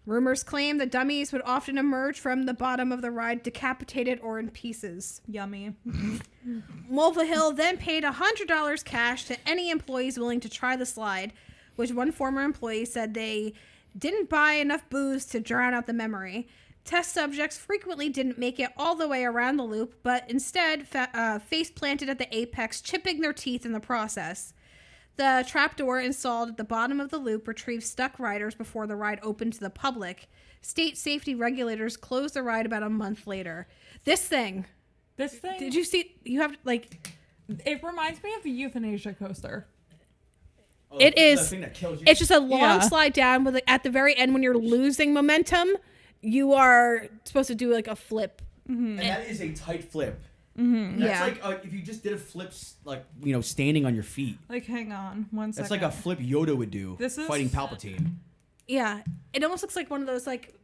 Speaker 2: Rumors claim the dummies would often emerge from the bottom of the ride decapitated or in pieces.
Speaker 3: Yummy.
Speaker 2: Mulvihill then paid $100 cash to any employees willing to try the slide, which one former employee said they didn't buy enough booze to drown out the memory. Test subjects frequently didn't make it all the way around the loop, but instead face planted at the apex, chipping their teeth in the process. The trapdoor installed at the bottom of the loop retrieved stuck riders before the ride opened to the public. State safety regulators closed the ride about a month later. This thing. Did you see? You have like.
Speaker 3: It reminds me of the euthanasia coaster.
Speaker 1: Oh,
Speaker 2: It is.
Speaker 1: the thing that kills you.
Speaker 2: It's just a long
Speaker 3: Yeah.
Speaker 2: slide down with at the very end when you're losing momentum, you are supposed to do like a flip.
Speaker 1: And that is a tight flip.
Speaker 2: Yeah.
Speaker 1: That's like if you just did a flip, like standing on your feet.
Speaker 3: Like, hang on one second.
Speaker 1: That's like a flip Yoda would do.
Speaker 3: This is-
Speaker 1: fighting Palpatine.
Speaker 2: Yeah. It almost looks like one of those like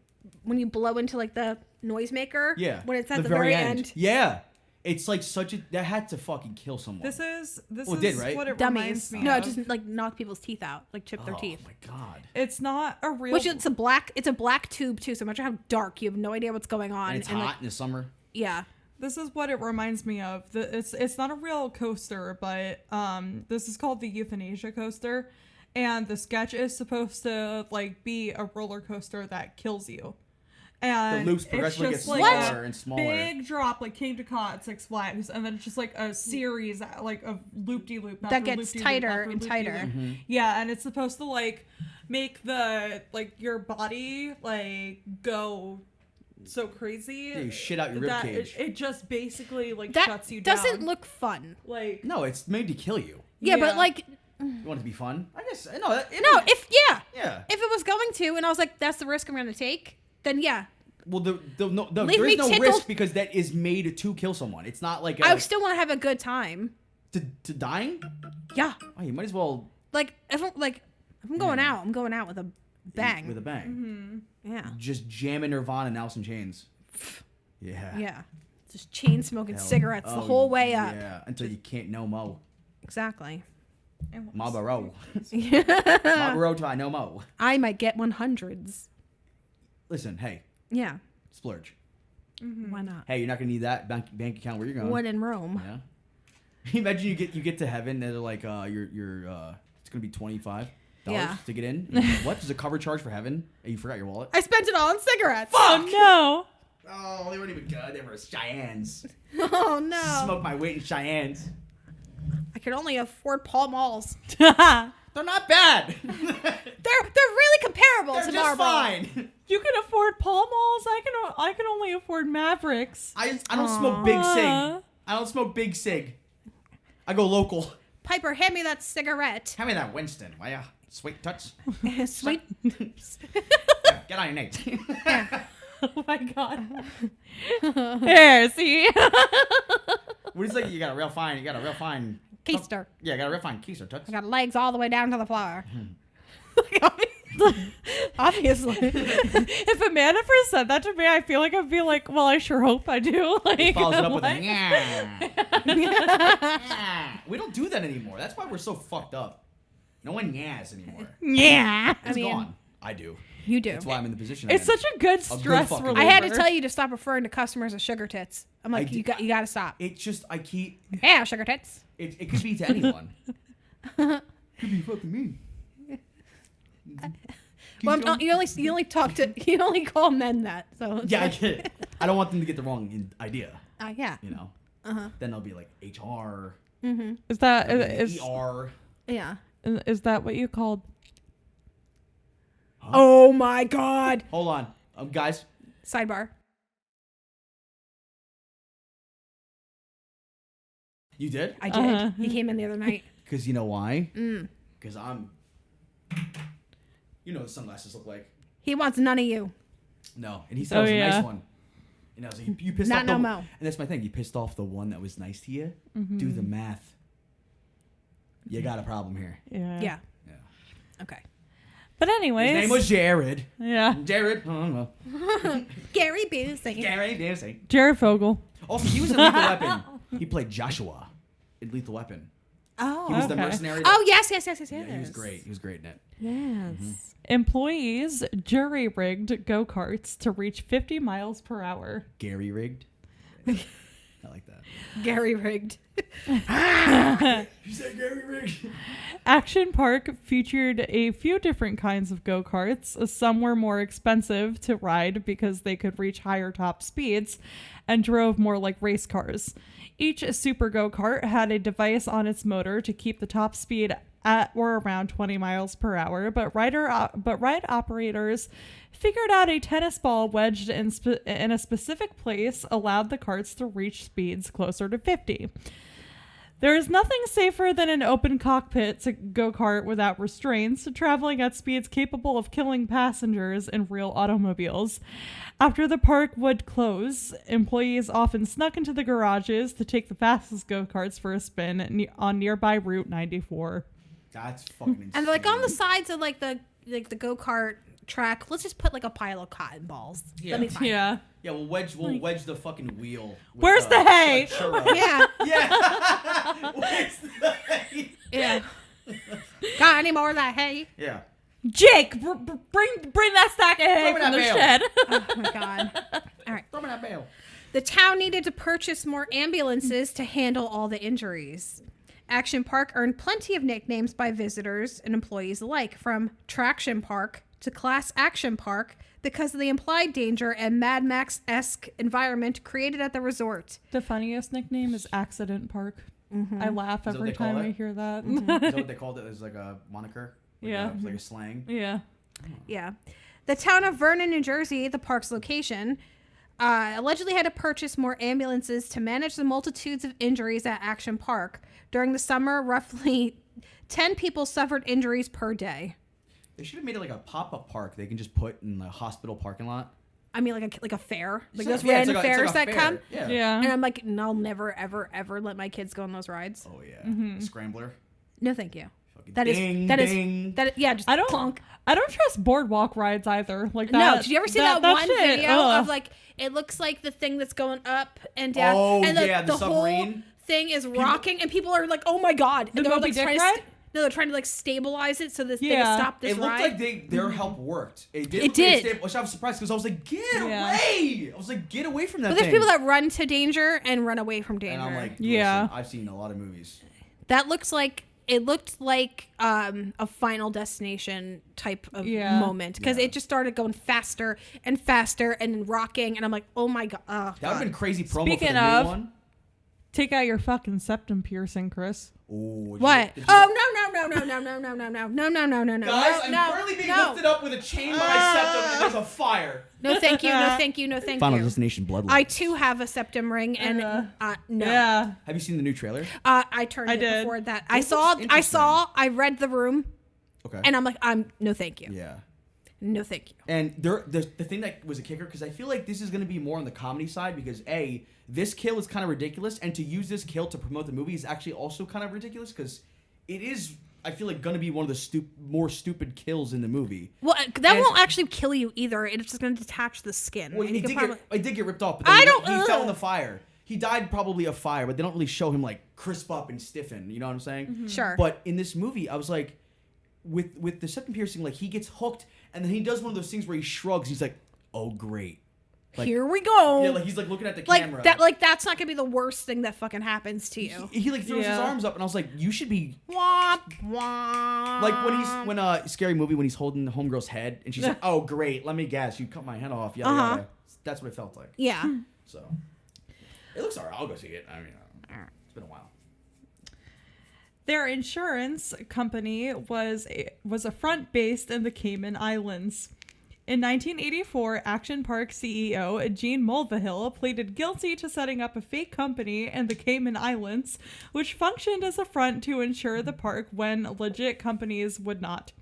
Speaker 2: when you blow into like the noisemaker.
Speaker 1: Yeah.
Speaker 2: When it's at the very end.
Speaker 1: Yeah. It's like such a that had to fucking kill someone.
Speaker 3: This is
Speaker 1: Well, it did, right?
Speaker 3: what it
Speaker 2: Dummies.
Speaker 3: reminds me
Speaker 2: No,
Speaker 3: of.
Speaker 2: just like knock people's teeth out, like chip their
Speaker 1: Oh
Speaker 2: teeth.
Speaker 1: my god.
Speaker 3: It's not a real.
Speaker 2: Which it's a black tube too. So no matter how dark, you have no idea what's going on.
Speaker 1: And it's
Speaker 2: like,
Speaker 1: hot in the summer.
Speaker 2: yeah.
Speaker 3: This is what it reminds me of. It's not a real coaster, but this is called the euthanasia coaster, and the sketch is supposed to like be a roller coaster that kills you. And
Speaker 1: The loops
Speaker 3: it's
Speaker 1: progressively get
Speaker 3: just like
Speaker 1: smaller
Speaker 3: a
Speaker 1: and smaller.
Speaker 3: big drop like King-to-Caw at Six Flags, and then it's just like a series like of loop-de-loop
Speaker 2: That gets tighter and tighter.
Speaker 1: Mm-hmm.
Speaker 3: Yeah, and it's supposed to like make the like your body like go so crazy.
Speaker 1: Yeah, you shit out your rib
Speaker 3: that
Speaker 1: cage.
Speaker 3: It just basically like
Speaker 2: That
Speaker 3: shuts you down.
Speaker 2: doesn't look fun.
Speaker 3: like
Speaker 1: No, it's made to kill you.
Speaker 2: Yeah, but
Speaker 3: Yeah.
Speaker 2: like
Speaker 1: You want it to be fun? I guess no.
Speaker 2: no, if it was going to, and I was like, that's the risk I'm going to take, then yeah,
Speaker 1: Well,
Speaker 2: Leave
Speaker 1: there
Speaker 2: me
Speaker 1: is no
Speaker 2: tickled.
Speaker 1: risk because that is made to kill someone. It's not like
Speaker 2: I still want to have a good time.
Speaker 1: to dying.
Speaker 2: Yeah,
Speaker 1: Oh, you might as well
Speaker 2: like if I'm going out, I'm going out with a bang.
Speaker 1: with a bang.
Speaker 2: Yeah,
Speaker 1: Just jamming Nirvana and Alice in Chains. Yeah.
Speaker 2: yeah, just chain smoking
Speaker 1: Hell,
Speaker 2: cigarettes the
Speaker 1: oh,
Speaker 2: whole way up.
Speaker 1: Yeah, until you can't no mo.
Speaker 2: Exactly.
Speaker 1: Marlboro. Marlboro till I no mo.
Speaker 2: I might get 100s.
Speaker 1: Listen, hey,
Speaker 2: Yeah,
Speaker 1: splurge.
Speaker 2: why not?
Speaker 1: Hey, you're not gonna need that bank account where you're going.
Speaker 2: When in Rome.
Speaker 1: Yeah. Imagine you get to heaven and they're like, you're it's gonna be $25
Speaker 2: Yeah.
Speaker 1: to get in. And you're like, what? There's a cover charge for heaven? And you forgot your wallet.
Speaker 2: I spent it all on cigarettes.
Speaker 3: Oh no!
Speaker 1: Oh, they weren't even good. They were Cheyennes.
Speaker 2: Oh no!
Speaker 1: Smoke my weight in Cheyennes.
Speaker 2: I could only afford Pall Malls.
Speaker 1: They're not bad.
Speaker 2: They're really comparable
Speaker 1: They're
Speaker 2: to
Speaker 1: just
Speaker 2: Marlboro.
Speaker 1: fine.
Speaker 3: You can afford Pall Malls. I can only afford Mavericks.
Speaker 1: I don't smoke big sig. I don't smoke big sig. I go local.
Speaker 2: Piper, hand me that cigarette.
Speaker 1: Hand me that Winston, will ya? Sweet touch.
Speaker 2: Sweet.
Speaker 1: Get on your Nate.
Speaker 3: Oh my god. There, see?
Speaker 1: What is like? You got a real fine.
Speaker 2: Keister.
Speaker 1: Yeah, I got a real fine keister touch.
Speaker 2: I got legs all the way down to the floor. Obviously.
Speaker 3: If Amanda first said that to me, I feel like I'd be like, well, I sure hope I do. Like,
Speaker 1: Follows it up with
Speaker 3: what?
Speaker 1: a yeah. We don't do that anymore. That's why we're so fucked up. No one yas anymore.
Speaker 3: Yeah.
Speaker 1: It's
Speaker 2: mean,
Speaker 1: gone. I do.
Speaker 2: You do.
Speaker 1: That's why I'm in the position.
Speaker 3: It's
Speaker 1: I'm in.
Speaker 3: such a good
Speaker 1: good
Speaker 3: stress
Speaker 1: fucking
Speaker 3: reliever.
Speaker 2: I had to tell you to stop referring to customers as sugar tits. I'm like,
Speaker 1: I
Speaker 2: you
Speaker 1: did-
Speaker 2: got to stop.
Speaker 1: It's just I keep.
Speaker 2: Yeah, sugar tits.
Speaker 1: It could be to anyone. Could be fucking me.
Speaker 2: Well, you only talk to you only call men that. So it's
Speaker 1: Yeah, I
Speaker 2: like-
Speaker 1: get it. I don't want them to get the wrong idea.
Speaker 2: yeah.
Speaker 1: You know.
Speaker 2: Uh-huh.
Speaker 1: Then they'll be like HR,
Speaker 3: Is that
Speaker 1: ER.
Speaker 2: Yeah.
Speaker 3: is that what you called?
Speaker 2: Oh my God.
Speaker 1: Hold on, guys.
Speaker 2: Sidebar.
Speaker 1: You did?
Speaker 2: I did. He came in the other night.
Speaker 1: Because you know why? Because I'm. You know what sunglasses look like.
Speaker 2: He wants none of you.
Speaker 1: No, and he said it was a nice one. And I was like, you pissed
Speaker 2: Not
Speaker 1: off
Speaker 2: no
Speaker 1: the
Speaker 2: mo.
Speaker 1: And that's my thing. You pissed off the one that was nice to you. Do the math. You got a problem here.
Speaker 3: Yeah.
Speaker 2: Yeah.
Speaker 1: Yeah.
Speaker 2: Okay.
Speaker 3: But anyways.
Speaker 1: His name was Jared.
Speaker 3: Yeah.
Speaker 1: Jared. I don't know.
Speaker 2: Gary Busey.
Speaker 1: Gary Busey.
Speaker 3: Jared Fogle.
Speaker 1: Also, he was in Lethal Weapon. He played Joshua. in Lethal Weapon.
Speaker 2: Oh.
Speaker 1: He was the
Speaker 3: Okay.
Speaker 1: mercenary.
Speaker 2: Oh, yes.
Speaker 1: Yeah, he was great. He was great in it.
Speaker 2: Yes.
Speaker 3: Employees jury-rigged go-karts to reach 50 miles per hour.
Speaker 1: Gary rigged. I like that.
Speaker 2: Gary rigged.
Speaker 1: You said Gary rigged.
Speaker 3: Action Park featured a few different kinds of go-karts. Some were more expensive to ride because they could reach higher top speeds and drove more like race cars. Each super go-kart had a device on its motor to keep the top speed at or around 20 miles per hour, but ride operators figured out a tennis ball wedged in a specific place allowed the carts to reach speeds closer to 50. There is nothing safer than an open cockpit to go-kart without restraints, traveling at speeds capable of killing passengers in real automobiles. After the park would close, employees often snuck into the garages to take the fastest go-karts for a spin on nearby Route 94.
Speaker 1: That's fucking insane.
Speaker 2: And like on the sides of like the go-kart track, let's just put like a pile of cotton balls.
Speaker 1: Yeah.
Speaker 2: That'd be fine.
Speaker 3: Yeah.
Speaker 1: Yeah, we'll wedge the fucking wheel. With,
Speaker 3: Where's the hay?
Speaker 1: churro.
Speaker 2: Yeah.
Speaker 1: Yeah. Where's the hay?
Speaker 2: Yeah. Got any more of that hay?
Speaker 1: Yeah.
Speaker 3: Jake, bring that stack of hay
Speaker 1: Throw me
Speaker 3: from the
Speaker 1: that
Speaker 3: shed.
Speaker 2: Oh my god. All right.
Speaker 1: Throw me that bale.
Speaker 2: The town needed to purchase more ambulances to handle all the injuries. Action Park earned plenty of nicknames by visitors and employees alike, from Traction Park to Class Action Park, because of the implied danger and Mad Max-esque environment created at the resort.
Speaker 3: The funniest nickname is Accident Park. I laugh
Speaker 1: what
Speaker 3: every
Speaker 1: they call
Speaker 3: time I
Speaker 1: it?
Speaker 3: hear that.
Speaker 1: Is that what they called it? It was like a moniker? Like
Speaker 3: Yeah.
Speaker 1: like a slang?
Speaker 3: Yeah.
Speaker 2: Yeah. The town of Vernon, New Jersey, the park's location, allegedly had to purchase more ambulances to manage the multitudes of injuries at Action Park. During the summer, roughly 10 people suffered injuries per day.
Speaker 1: They should have made it like a pop-up park they can just put in the hospital parking lot.
Speaker 2: I mean, like a fair, like
Speaker 1: It's
Speaker 2: those
Speaker 1: yeah, it's
Speaker 2: random
Speaker 1: like a- it's
Speaker 2: fairs
Speaker 1: like a
Speaker 2: that
Speaker 1: fair.
Speaker 2: come.
Speaker 1: Yeah.
Speaker 3: Yeah.
Speaker 2: And I'm like, no, I'll never, ever, ever let my kids go on those rides.
Speaker 1: Oh yeah. Scrambler.
Speaker 2: No, thank you.
Speaker 1: Fucking
Speaker 2: That is
Speaker 1: ding,
Speaker 2: that is
Speaker 1: ding.
Speaker 2: that. Yeah, just
Speaker 3: I don't
Speaker 2: clunk.
Speaker 3: I don't trust boardwalk rides either. Like that.
Speaker 2: No, did you ever see that one
Speaker 3: shit,
Speaker 2: video
Speaker 3: ugh.
Speaker 2: of like it looks like the thing that's going up and down,
Speaker 1: Oh,
Speaker 2: and
Speaker 1: yeah, the
Speaker 2: whole
Speaker 1: submarine.
Speaker 2: thing is rocking, and people are like, "Oh my god!"
Speaker 3: The
Speaker 2: And they're
Speaker 3: Moby
Speaker 2: like
Speaker 3: Dick
Speaker 2: trying
Speaker 3: ride?
Speaker 2: to no, they're trying to like stabilize it so this they
Speaker 3: Yeah.
Speaker 2: can stop this
Speaker 1: It looked
Speaker 2: ride.
Speaker 1: like their help worked. It did.
Speaker 2: It
Speaker 1: look like
Speaker 2: did.
Speaker 1: Which I was surprised because I was like, "Get
Speaker 3: Yeah.
Speaker 1: away!" I was like, "Get away from that
Speaker 2: but there's
Speaker 1: thing."
Speaker 2: people that run to danger and run away from danger.
Speaker 1: and I'm like,
Speaker 3: Yeah.
Speaker 1: "Listen, I've seen a lot of movies."
Speaker 2: That looks like it looked like a Final Destination type of
Speaker 3: Yeah.
Speaker 2: moment because
Speaker 1: Yeah.
Speaker 2: it just started going faster and faster and rocking, and I'm like, oh my god.
Speaker 1: That would have been crazy promo for
Speaker 3: Speaking
Speaker 1: the
Speaker 3: of-
Speaker 1: new one.
Speaker 3: Take out your fucking septum piercing, Chris.
Speaker 1: Ooh,
Speaker 2: What?
Speaker 1: did you-
Speaker 2: Oh no.
Speaker 1: Guys, I'm
Speaker 2: no,
Speaker 1: currently being
Speaker 2: no.
Speaker 1: lifted up with a chain by my septum, and there's a fire.
Speaker 2: No, thank you. No, thank you. No, thank
Speaker 1: Final
Speaker 2: you.
Speaker 1: Destination Bloodlines.
Speaker 2: I too have a septum ring, and no.
Speaker 3: Yeah.
Speaker 1: Have you seen the new trailer?
Speaker 2: I turned
Speaker 3: I
Speaker 2: it
Speaker 3: did.
Speaker 2: before that.
Speaker 1: It looks
Speaker 2: I read the room,
Speaker 1: Okay.
Speaker 2: and I'm like, no, thank you.
Speaker 1: yeah.
Speaker 2: No, thank you.
Speaker 1: And the thing that was a kicker, because I feel like this is going to be more on the comedy side, because A, this kill is kind of ridiculous, and to use this kill to promote the movie is actually also kind of ridiculous, because it is, I feel like, going to be one of the more stupid kills in the movie.
Speaker 2: Well, that
Speaker 1: And-
Speaker 2: won't actually kill you either. It's just going to detach the skin.
Speaker 1: Well,
Speaker 2: and you
Speaker 1: it
Speaker 2: can probably-
Speaker 1: did get ripped off, but then
Speaker 2: I don't-
Speaker 1: he fell in
Speaker 2: ugh.
Speaker 1: the fire. He died probably of fire, but they don't really show him, like, crisp up and stiffen, you know what I'm saying?
Speaker 2: Sure.
Speaker 1: But in this movie, I was like, with the septum piercing, like, he gets hooked, and then he does one of those things where he shrugs, he's like, oh, great. Like,
Speaker 2: Here we go.
Speaker 1: yeah, like, he's, like, looking at the
Speaker 2: like
Speaker 1: camera.
Speaker 2: that. Like that's not gonna be the worst thing that fucking happens to you.
Speaker 1: He like, throws his
Speaker 3: Yeah.
Speaker 1: arms up, and I was like, you should be...
Speaker 2: Womp womp.
Speaker 1: Like, when Scary Movie, when he's holding the homegirl's head, and she's like, oh, great, let me guess, you cut my head off, yada, yada. That's what it felt like.
Speaker 2: Yeah.
Speaker 1: So, it looks alright. I'll go see it. I mean, it's been a while.
Speaker 3: Their insurance company was a front based in the Cayman Islands. In 1984, Action Park CEO Gene Mulvihill pleaded guilty to setting up a fake company in the Cayman Islands, which functioned as a front to insure the park when legit companies would not.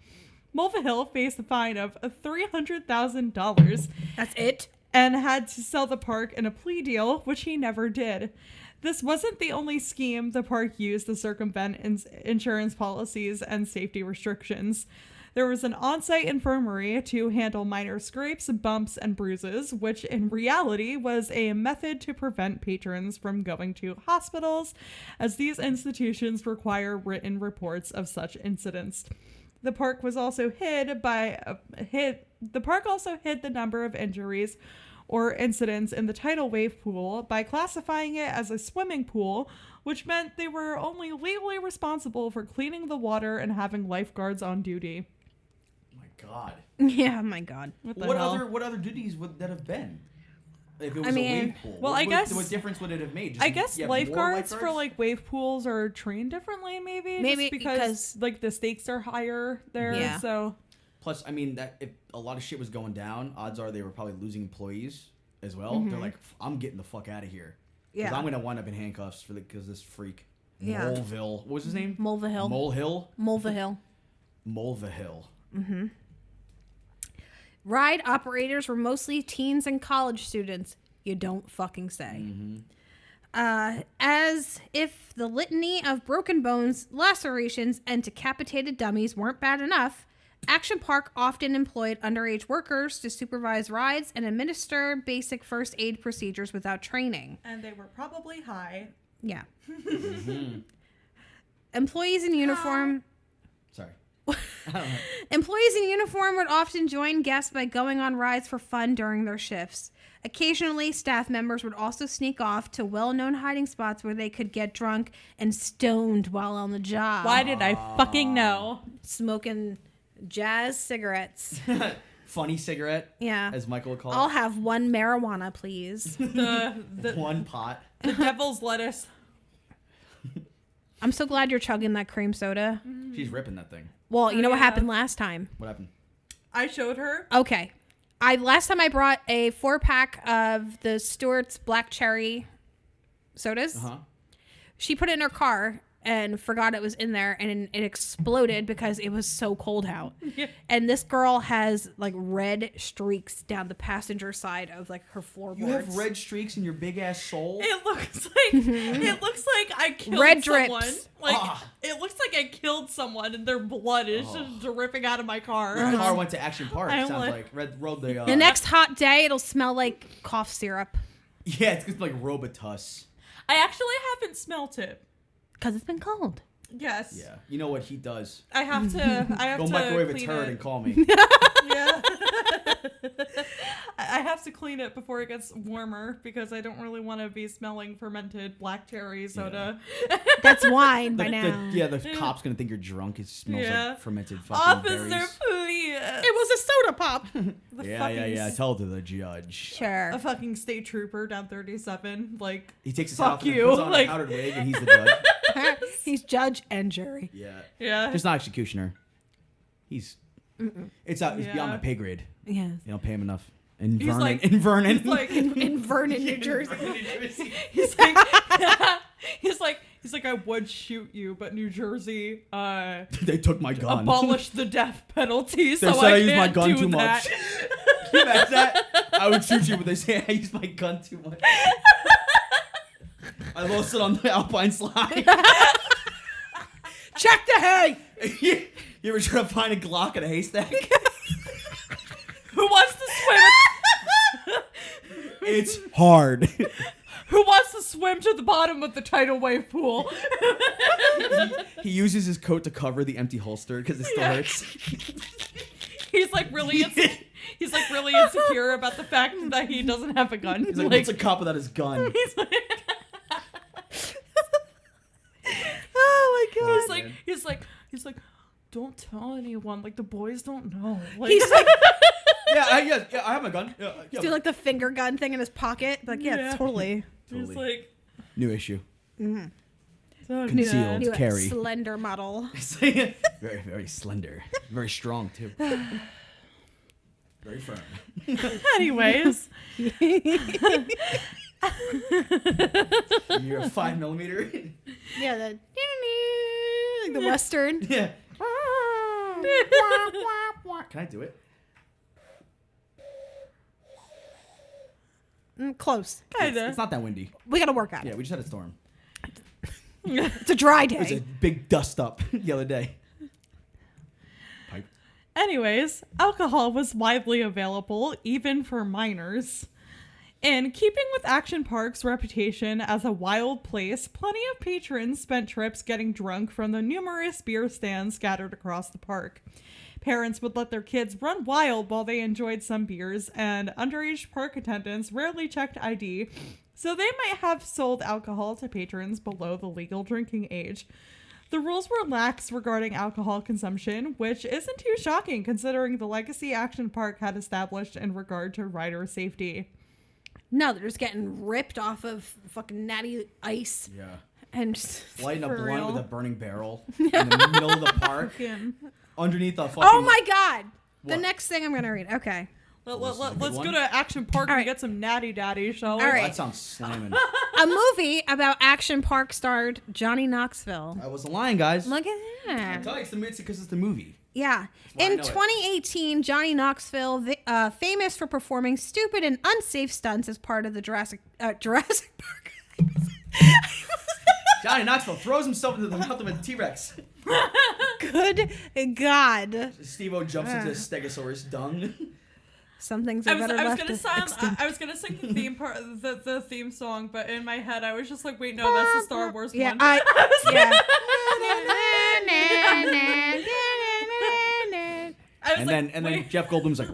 Speaker 3: Mulvihill faced a fine of $300,000
Speaker 2: That's it.
Speaker 3: and had to sell the park in a plea deal, which he never did. This wasn't the only scheme the park used to circumvent insurance policies and safety restrictions. There was an on-site infirmary to handle minor scrapes, bumps, and bruises, which in reality was a method to prevent patrons from going to hospitals, as these institutions require written reports of such incidents. The park was also hid the number of injuries or incidents in the tidal wave pool by classifying it as a swimming pool, which meant they were only legally responsible for cleaning the water and having lifeguards on duty.
Speaker 1: Oh my God.
Speaker 2: Yeah, oh my God.
Speaker 3: What
Speaker 1: other duties would that have been? If it was
Speaker 2: I mean,
Speaker 1: a wave pool.
Speaker 3: well, I guess-
Speaker 1: what difference would it have made?
Speaker 3: I guess lifeguards for like wave pools are trained differently, maybe.
Speaker 2: Maybe
Speaker 3: just because like the stakes are higher there.
Speaker 2: Yeah.
Speaker 3: So
Speaker 1: Plus, I mean, that if a lot of shit was going down, odds are they were probably losing employees as well. They're like, I'm getting the fuck out of here. Because
Speaker 2: Yeah.
Speaker 1: I'm going to wind up in handcuffs because this freak.
Speaker 2: Yeah.
Speaker 1: Moleville. What was his name?
Speaker 2: Mulvihill.
Speaker 1: Molehill?
Speaker 2: Mulvihill.
Speaker 1: Molvehill.
Speaker 2: Ride operators were mostly teens and college students. You don't fucking say. As if the litany of broken bones, lacerations, and decapitated dummies weren't bad enough, Action Park often employed underage workers to supervise rides and administer basic first aid procedures without training.
Speaker 3: and they were probably high.
Speaker 2: Yeah. Employees in uniform...
Speaker 1: Sorry.
Speaker 2: Employees in uniform would often join guests by going on rides for fun during their shifts. Occasionally, staff members would also sneak off to well-known hiding spots where they could get drunk and stoned while on the job.
Speaker 3: Why did I fucking know?
Speaker 2: Smoking jazz cigarettes.
Speaker 1: Funny cigarette,
Speaker 2: Yeah.
Speaker 1: as Michael would call
Speaker 2: I'll
Speaker 1: it.
Speaker 2: have one marijuana, please.
Speaker 3: The
Speaker 1: One pot.
Speaker 3: devil's lettuce.
Speaker 2: I'm so glad you're chugging that cream soda.
Speaker 1: She's ripping that thing.
Speaker 2: Well, you know what
Speaker 3: Yeah.
Speaker 2: happened last time?
Speaker 1: What happened?
Speaker 3: I showed her.
Speaker 2: Okay. Last time I brought a 4-pack of the Stewart's black cherry sodas.
Speaker 1: Uh-huh.
Speaker 2: She put it in her car and forgot it was in there, and it exploded because it was so cold out.
Speaker 3: Yeah.
Speaker 2: And this girl has like red streaks down the passenger side of like her floorboards.
Speaker 1: You have red streaks in your big ass soul?
Speaker 3: It looks like I killed
Speaker 2: Red
Speaker 3: someone.
Speaker 2: drips.
Speaker 3: Like
Speaker 1: Ah.
Speaker 3: it looks like I killed someone and their blood is just dripping out of my car.
Speaker 1: My car went to Action Park.
Speaker 3: I
Speaker 1: Sounds
Speaker 3: like-
Speaker 1: like rode the.
Speaker 2: The next hot day, it'll smell like cough syrup
Speaker 1: Yeah, it's like Robitussin.
Speaker 3: I actually haven't smelt it.
Speaker 2: because it's been cold.
Speaker 3: Yes.
Speaker 1: Yeah, you know what heat does.
Speaker 3: I have to. I have
Speaker 1: Go
Speaker 3: to
Speaker 1: microwave a
Speaker 3: clean
Speaker 1: turd
Speaker 3: it.
Speaker 1: and call me.
Speaker 3: Yeah. I have to clean it before it gets warmer because I don't really want to be smelling fermented black cherry soda.
Speaker 2: That's wine by now.
Speaker 1: The cop's gonna think you're drunk. It smells
Speaker 3: Yeah.
Speaker 1: like fermented fucking
Speaker 3: Officer,
Speaker 1: berries.
Speaker 3: please.
Speaker 2: It was a soda pop.
Speaker 3: The
Speaker 1: Yeah.
Speaker 3: fucking
Speaker 1: Tell it to the judge.
Speaker 2: Sure.
Speaker 3: A fucking state trooper down 37. Like,
Speaker 1: He takes his
Speaker 3: Fuck
Speaker 1: hat off and
Speaker 3: you,
Speaker 1: puts on
Speaker 3: like-
Speaker 1: a powdered wig, and he's the judge.
Speaker 2: He's judge and jury.
Speaker 1: Yeah,
Speaker 3: yeah.
Speaker 1: just not executioner. He's. It's out. It's beyond
Speaker 3: Yeah.
Speaker 1: my pay grade.
Speaker 2: Yes.
Speaker 1: They don't pay him enough. In
Speaker 3: He's
Speaker 1: Vernon.
Speaker 3: like-
Speaker 1: in Vernon.
Speaker 3: He's like,
Speaker 2: In Vernon, New Jersey.
Speaker 3: he's like, he's like, I would shoot you, but New Jersey,
Speaker 1: They took my gun.
Speaker 3: abolished the death penalty,
Speaker 1: They
Speaker 3: so
Speaker 1: said
Speaker 3: I
Speaker 1: I used my
Speaker 3: can't
Speaker 1: gun
Speaker 3: do
Speaker 1: too
Speaker 3: that.
Speaker 1: much. Can you imagine that? I would shoot you, but they say I used my gun too much. I lost it on the Alpine slide.
Speaker 2: Check the hay.
Speaker 1: You ever try to find a Glock in a haystack?
Speaker 3: Who wants to swim?
Speaker 1: It's hard.
Speaker 3: Who wants to swim to the bottom of the tidal wave pool?
Speaker 1: He uses his coat to cover the empty holster because it still hurts.
Speaker 3: He's like really insecure about the fact that he doesn't have a gun.
Speaker 1: He's like, what's a cop without his gun?
Speaker 3: he's like,
Speaker 2: Oh my god.
Speaker 1: man.
Speaker 3: he's like, don't tell anyone. Like the boys don't know. Like,
Speaker 2: He's like
Speaker 1: Yeah, I have my gun. Yeah.
Speaker 2: do like the finger gun thing in his pocket. Like yeah. Totally.
Speaker 3: he's
Speaker 1: Totally.
Speaker 3: like,
Speaker 1: New issue.
Speaker 3: oh,
Speaker 1: Concealed.
Speaker 3: God.
Speaker 2: New
Speaker 1: Carry.
Speaker 2: slender model.
Speaker 1: Very, very slender. Very strong, too. Very firm.
Speaker 3: Anyways,
Speaker 1: You're a 5mm.
Speaker 2: Yeah, like the western.
Speaker 1: Yeah. Can I do it?
Speaker 2: Close.
Speaker 3: kinda.
Speaker 1: It's not that windy.
Speaker 2: We gotta work at
Speaker 1: Yeah,
Speaker 2: it.
Speaker 1: we just had a storm.
Speaker 2: It's a dry
Speaker 1: It was a
Speaker 2: day.
Speaker 1: big dust up the other day. Pipe.
Speaker 3: Anyways, alcohol was widely available, even for minors. In keeping with Action Park's reputation as a wild place, plenty of patrons spent trips getting drunk from the numerous beer stands scattered across the park. Parents would let their kids run wild while they enjoyed some beers, and underage park attendants rarely checked ID, so they might have sold alcohol to patrons below the legal drinking age. The rules were lax regarding alcohol consumption, which isn't too shocking considering the legacy Action Park had established in regard to rider safety.
Speaker 2: No, they're just getting ripped off of fucking natty ice.
Speaker 1: Yeah.
Speaker 2: And just,
Speaker 1: Lighting a
Speaker 3: For
Speaker 1: blunt
Speaker 3: real.
Speaker 1: with a burning barrel in the middle of the park.
Speaker 3: Fucking-
Speaker 1: Underneath a fucking...
Speaker 2: oh my God. The
Speaker 1: What?
Speaker 2: next thing I'm going to read. Okay.
Speaker 3: Let's
Speaker 1: good
Speaker 3: go
Speaker 1: one.
Speaker 3: to Action Park
Speaker 2: All
Speaker 3: and
Speaker 2: right.
Speaker 3: get some natty daddy, shall we?
Speaker 2: All
Speaker 1: Oh,
Speaker 2: right.
Speaker 1: that sounds slamming.
Speaker 2: A movie about Action Park starred Johnny Knoxville.
Speaker 1: I wasn't lying, guys.
Speaker 2: Look at
Speaker 1: I
Speaker 2: that.
Speaker 1: tell you, it's because it's the movie.
Speaker 2: Yeah.
Speaker 1: why I
Speaker 2: In
Speaker 1: know it.
Speaker 2: 2018, Johnny Knoxville, famous for performing stupid and unsafe stunts as part of the Jurassic Park.
Speaker 1: Johnny Knoxville throws himself into the mouth of a T-Rex.
Speaker 2: Good God.
Speaker 1: Steve-O jumps into a Stegosaurus dung.
Speaker 2: Some things
Speaker 3: I
Speaker 2: are
Speaker 3: was,
Speaker 2: better
Speaker 3: I was
Speaker 2: left
Speaker 3: gonna sing,
Speaker 2: extinct.
Speaker 3: I was gonna sing the theme part, the theme song, but in my head I was just like, wait, no, that's the Star Wars
Speaker 2: Yeah,
Speaker 3: one.
Speaker 2: yeah.
Speaker 3: I was
Speaker 1: And
Speaker 3: like,
Speaker 1: then
Speaker 3: wait.
Speaker 1: Jeff Goldblum's like,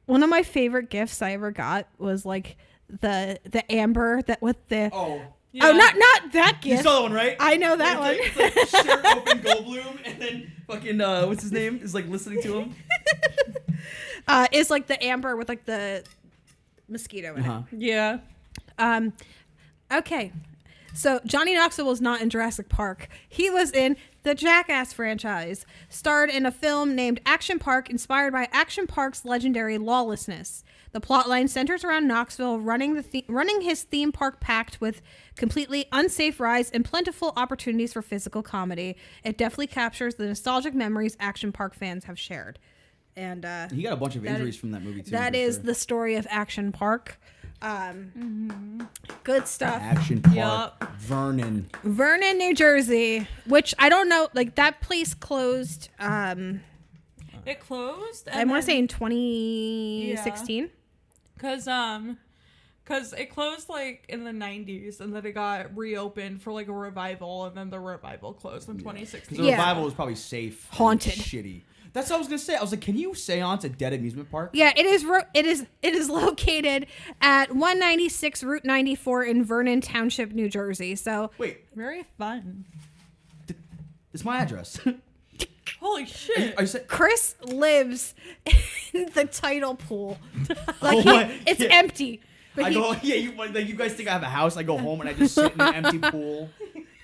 Speaker 2: One of my favorite gifts I ever got was like the amber that with the
Speaker 1: oh,
Speaker 3: Yeah.
Speaker 2: oh not that
Speaker 1: you
Speaker 2: gift.
Speaker 1: saw that one, right?
Speaker 2: I know that one.
Speaker 1: It's like shirt open Goldblum, and then fucking what's his name is like listening to him.
Speaker 2: Is like the amber with like the mosquito in
Speaker 1: Uh-huh.
Speaker 3: Yeah.
Speaker 2: it. Okay. So Johnny Knoxville was not in Jurassic Park. He was in the Jackass franchise, starred in a film named Action Park, inspired by Action Park's legendary lawlessness. The plotline centers around Knoxville running his theme park packed with completely unsafe rides and plentiful opportunities for physical comedy. It definitely captures the nostalgic memories Action Park fans have shared. And
Speaker 1: He got a bunch of
Speaker 2: That
Speaker 1: injuries
Speaker 2: is-
Speaker 1: from that movie too.
Speaker 2: that
Speaker 1: for
Speaker 2: is
Speaker 1: sure.
Speaker 2: the story of Action Park. Good stuff.
Speaker 1: Action Park,
Speaker 3: Yup.
Speaker 1: Vernon.
Speaker 2: Vernon, New Jersey, which I don't know, like that place closed.
Speaker 3: It closed.
Speaker 2: I want to say in 2016.
Speaker 3: Cause it closed like in the 90s and then it got reopened for like a revival and then the revival closed in 2016.
Speaker 1: Because the
Speaker 2: Yeah.
Speaker 1: revival was probably safe. and
Speaker 2: Haunted.
Speaker 1: Shitty. That's what I was gonna say. I was like, can you seance a dead amusement park?
Speaker 2: Yeah, it is located at 196 Route 94 in Vernon Township, New Jersey. So
Speaker 1: Wait,
Speaker 3: Very fun.
Speaker 1: it's my address.
Speaker 3: Holy shit.
Speaker 1: Are you saying?
Speaker 2: Chris lives in the tidal pool. Like
Speaker 1: Oh my-
Speaker 2: it's
Speaker 1: yeah.
Speaker 2: empty. But
Speaker 1: I go, yeah, you guys think I have a house? I go home and I just sit in an empty pool